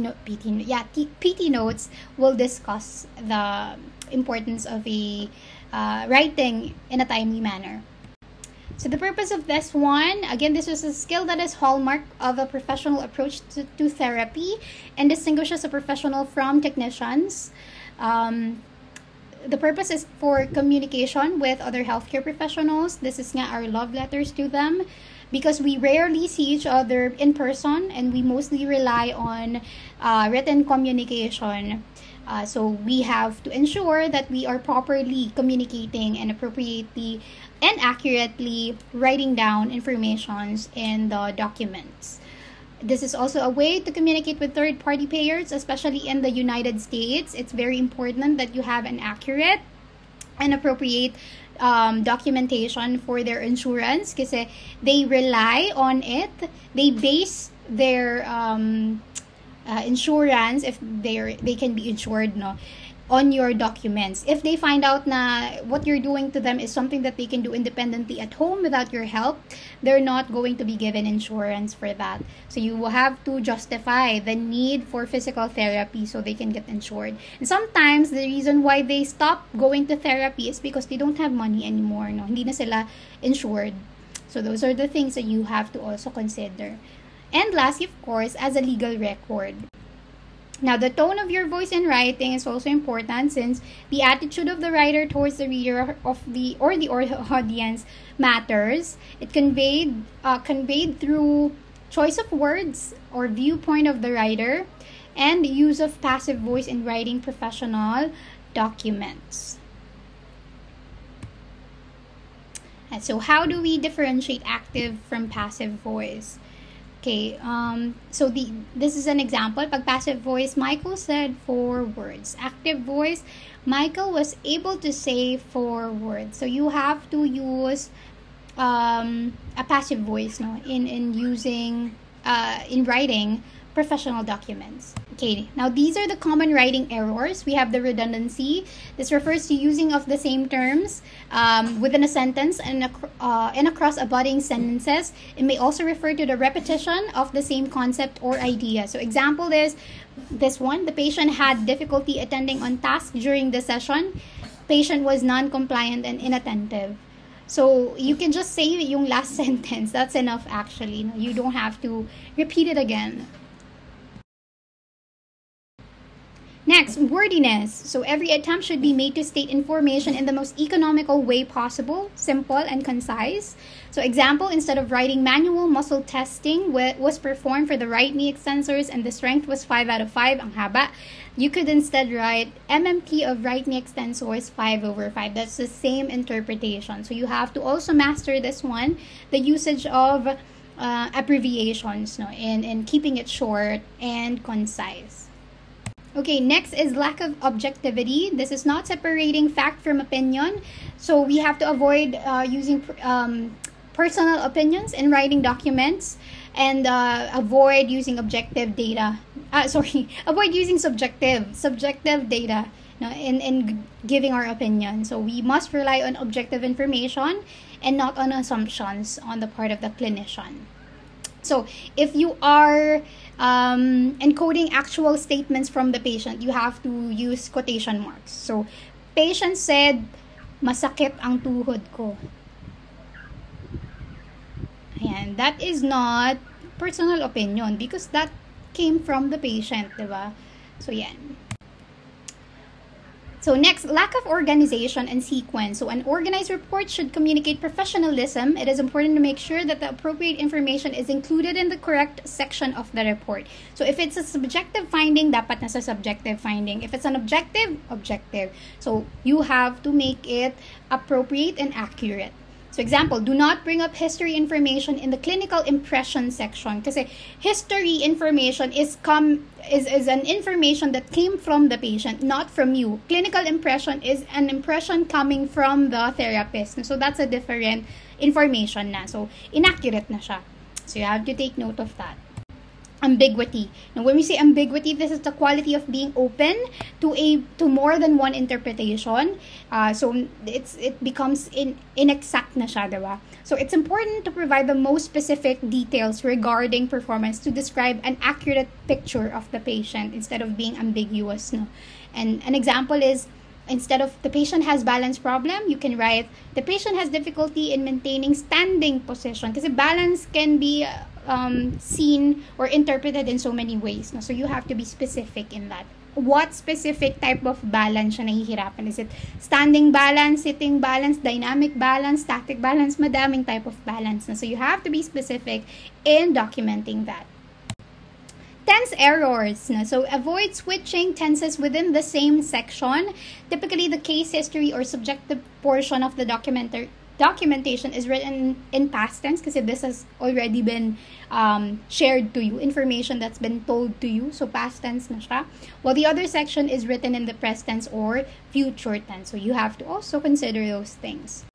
notes, we'll discuss the importance of a writing in a timely manner. So the purpose of this one, again, this is a skill that is hallmark of a professional approach to therapy and distinguishes a professional from technicians. the purpose is for communication with other healthcare professionals. This is nga our love letters to them, because we rarely see each other in person and we mostly rely on written communication. So we have to ensure that we are properly communicating and appropriately and accurately writing down informations in the documents. This is also a way to communicate with third-party payers, especially in the United States. It's very important that you have an accurate and appropriate documentation for their insurance, kasi they rely on it. They base their insurance, if they can be insured, no, on your documents. If they find out na what you're doing to them is something that they can do independently at home without your help, they're not going to be given insurance for that. So you will have to justify the need for physical therapy so they can get insured. And sometimes the reason why they stop going to therapy is because they don't have money anymore, no, hindi na sila insured. So those are the things that you have to also consider. And lastly, of course, as a legal record. Now, the tone of your voice in writing is also important, since the attitude of the writer towards the reader of the audience matters. It conveyed through choice of words or viewpoint of the writer, and use of passive voice in writing professional documents. And so how do we differentiate active from passive voice? Okay, so this is an example. Pag passive voice, Michael said 4 words. Active voice, Michael was able to say 4 words. So you have to use a passive voice, no, in using in writing professional documents. Okay, now these are the common writing errors. We have the redundancy. This refers to using of the same terms within a sentence and across abutting sentences. It may also refer to the repetition of the same concept or idea. So example is this one: the patient had difficulty attending on task during the session. Patient was non-compliant and inattentive. So you can just say yung last sentence. That's enough actually. You don't have to repeat it again. Next, wordiness. So every attempt should be made to state information in the most economical way possible, simple and concise. So example, instead of writing manual muscle testing was performed for the right knee extensors and the strength was 5 out of 5, ang haba, you could instead write MMT of right knee extensors 5/5. That's the same interpretation. So you have to also master this one, the usage of abbreviations, no, in keeping it short and concise. Okay, next is lack of objectivity. This is not separating fact from opinion. So we have to avoid using personal opinions in writing documents, and avoid using objective data. Avoid using subjective data, no, in giving our opinion. So we must rely on objective information and not on assumptions on the part of the clinician. So if you are encoding actual statements from the patient, you have to use quotation marks. So, patient said, masakit ang tuhod ko. Ayan, that is not personal opinion because that came from the patient, diba? So, yan. So next, lack of organization and sequence. So an organized report should communicate professionalism. It is important to make sure that the appropriate information is included in the correct section of the report. So if it's a subjective finding, dapat nasa subjective finding. If it's an objective, objective. So you have to make it appropriate and accurate. So example, do not bring up history information in the clinical impression section. Kasi history information is an information that came from the patient, not from you. Clinical impression is an impression coming from the therapist. So that's a different information na. So inaccurate na siya. So you have to take note of that. Ambiguity. Now, when we say ambiguity, this is the quality of being open to more than one interpretation. So it becomes inexact na siya, diba? So it's important to provide the most specific details regarding performance to describe an accurate picture of the patient instead of being ambiguous, no? And an example is, instead of the patient has balance problem, you can write the patient has difficulty in maintaining standing position. Kasi balance can be seen or interpreted in so many ways. No? So you have to be specific in that. What specific type of balance siya nahihirapan? Is it standing balance, sitting balance, dynamic balance, static balance? Madaming type of balance na. So you have to be specific in documenting that. Tense errors. Na. So avoid switching tenses within the same section. Typically, the case history or subjective portion of the documentation is written in past tense because this has already been shared to you, information that's been told to you. So past tense na siya. While the other section is written in the present tense or future tense. So you have to also consider those things.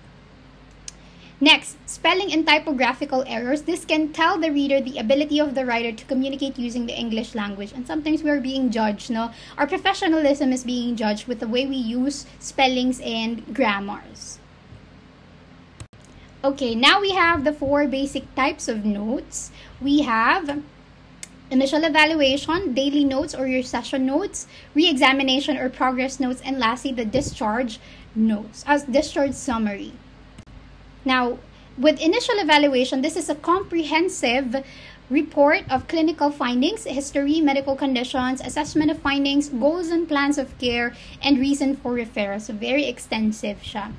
Next, spelling and typographical errors. This can tell the reader the ability of the writer to communicate using the English language. And sometimes we're being judged, no? Our professionalism is being judged with the way we use spellings and grammars. Okay, now we have the 4 basic types of notes. We have initial evaluation, daily notes or your session notes, re-examination or progress notes, and lastly, the discharge notes as discharge summary. Now, with initial evaluation, this is a comprehensive report of clinical findings, history, medical conditions, assessment of findings, goals and plans of care, and reason for referral. So, very extensive siya.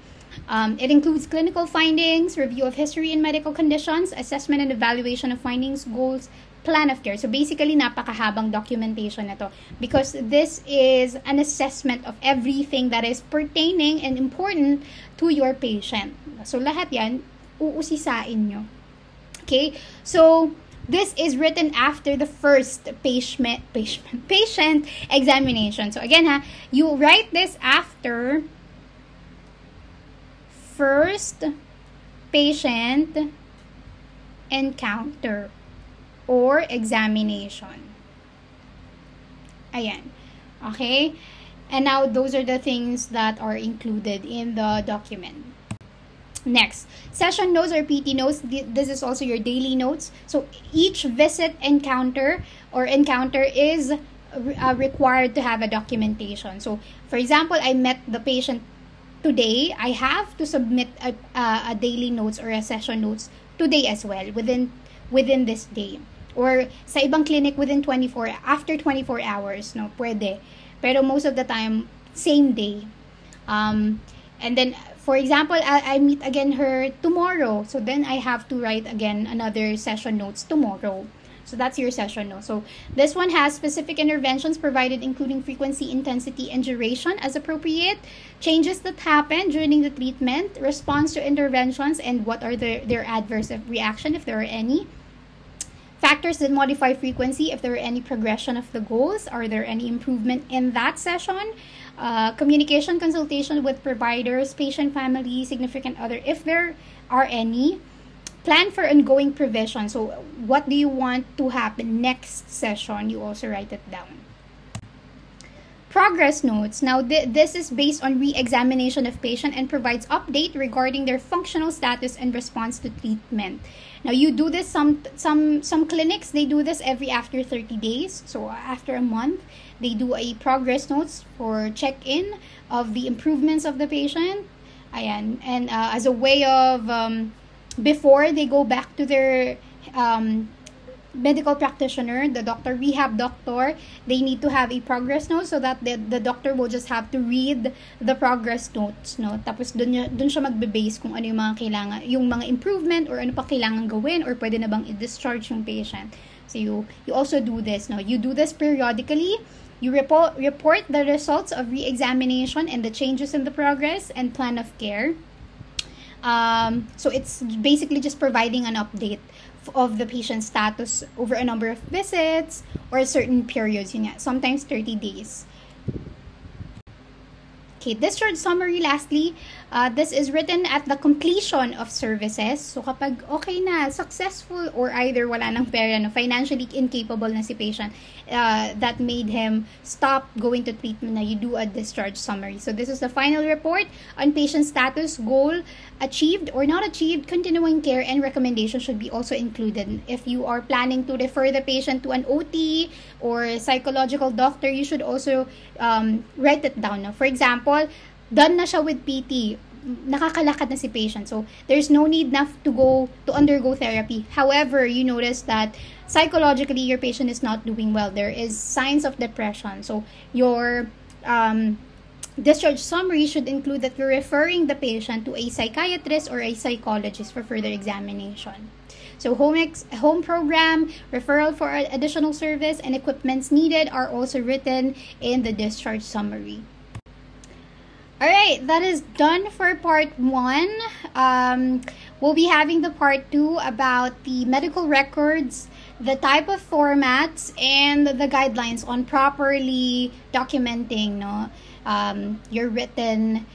It includes clinical findings, review of history and medical conditions, assessment and evaluation of findings, goals, plan of care. So basically, napakahabang documentation na to because this is an assessment of everything that is pertaining and important to your patient. So lahat yan, uusisain nyo. Okay? So, this is written after the first patient examination. So again, you write this after first patient encounter or examination. Ayan. Okay? And now, those are the things that are included in the document. Next, session notes or PT notes. This is also your daily notes. So, each visit encounter is required to have a documentation. So, for example, I met the patient today. I have to submit a daily notes or a session notes today as well, within this day. Or sa ibang clinic after 24 hours, no, pwede. Pero most of the time, same day. And then, for example, I meet again her tomorrow. So then I have to write again another session notes tomorrow. So that's your session notes. So this one has specific interventions provided, including frequency, intensity, and duration as appropriate, changes that happen during the treatment, response to interventions, and what are their adverse reaction if there are any. Factors that modify frequency, if there are any progression of the goals, are there any improvement in that session? Communication, consultation with providers, patient, family, significant other, if there are any. Plan for ongoing prevention. So, what do you want to happen next session? You also write it down. Progress notes. Now, this is based on re-examination of patient and provides update regarding their functional status and response to treatment. Now, you do this, some clinics, they do this after 30 days. So, after a month, they do a progress notes for check-in of the improvements of the patient. Ayan. And as a way of, before they go back to their medical practitioner, the doctor, rehab doctor, they need to have a progress note so that the doctor will just have to read the progress notes, no? Tapos dun siya magbe-base kung ano yung mga kailangan, yung mga improvement or ano pa kailangan gawin or pwede na bang i-discharge yung patient. So you also do this, no? You do this periodically. You report the results of re-examination and the changes in the progress and plan of care. So it's basically just providing an update of the patient's status over a number of visits or certain periods, yun nga, sometimes 30 days. Okay, discharge summary lastly, this is written at the completion of services. So kapag okay na, successful, or either wala nang pera, no, financially incapable na si patient, that made him stop going to treatment, na you do a discharge summary. So this is the final report on patient status, goal, achieved or not achieved, continuing care, and recommendation should be also included. If you are planning to refer the patient to an OT or psychological doctor, you should also write it down. Now, for example, done na siya with PT, nakakalakad na si patient. So, there's no need na to undergo therapy. However, you notice that psychologically, your patient is not doing well. There is signs of depression. So, your discharge summary should include that you're referring the patient to a psychiatrist or a psychologist for further examination. So home program, referral for additional service, and equipments needed are also written in the discharge summary. Alright, that is done for part 1. We'll be having the part 2 about the medical records, the type of formats, and the guidelines on properly documenting your written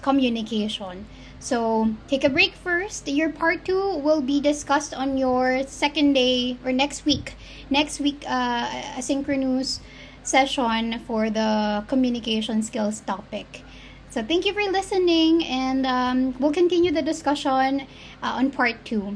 communication. So, take a break first. Your part 2 will be discussed on your second day or next week. Next week, asynchronous session for the communication skills topic. So, thank you for listening, and we'll continue the discussion on part 2.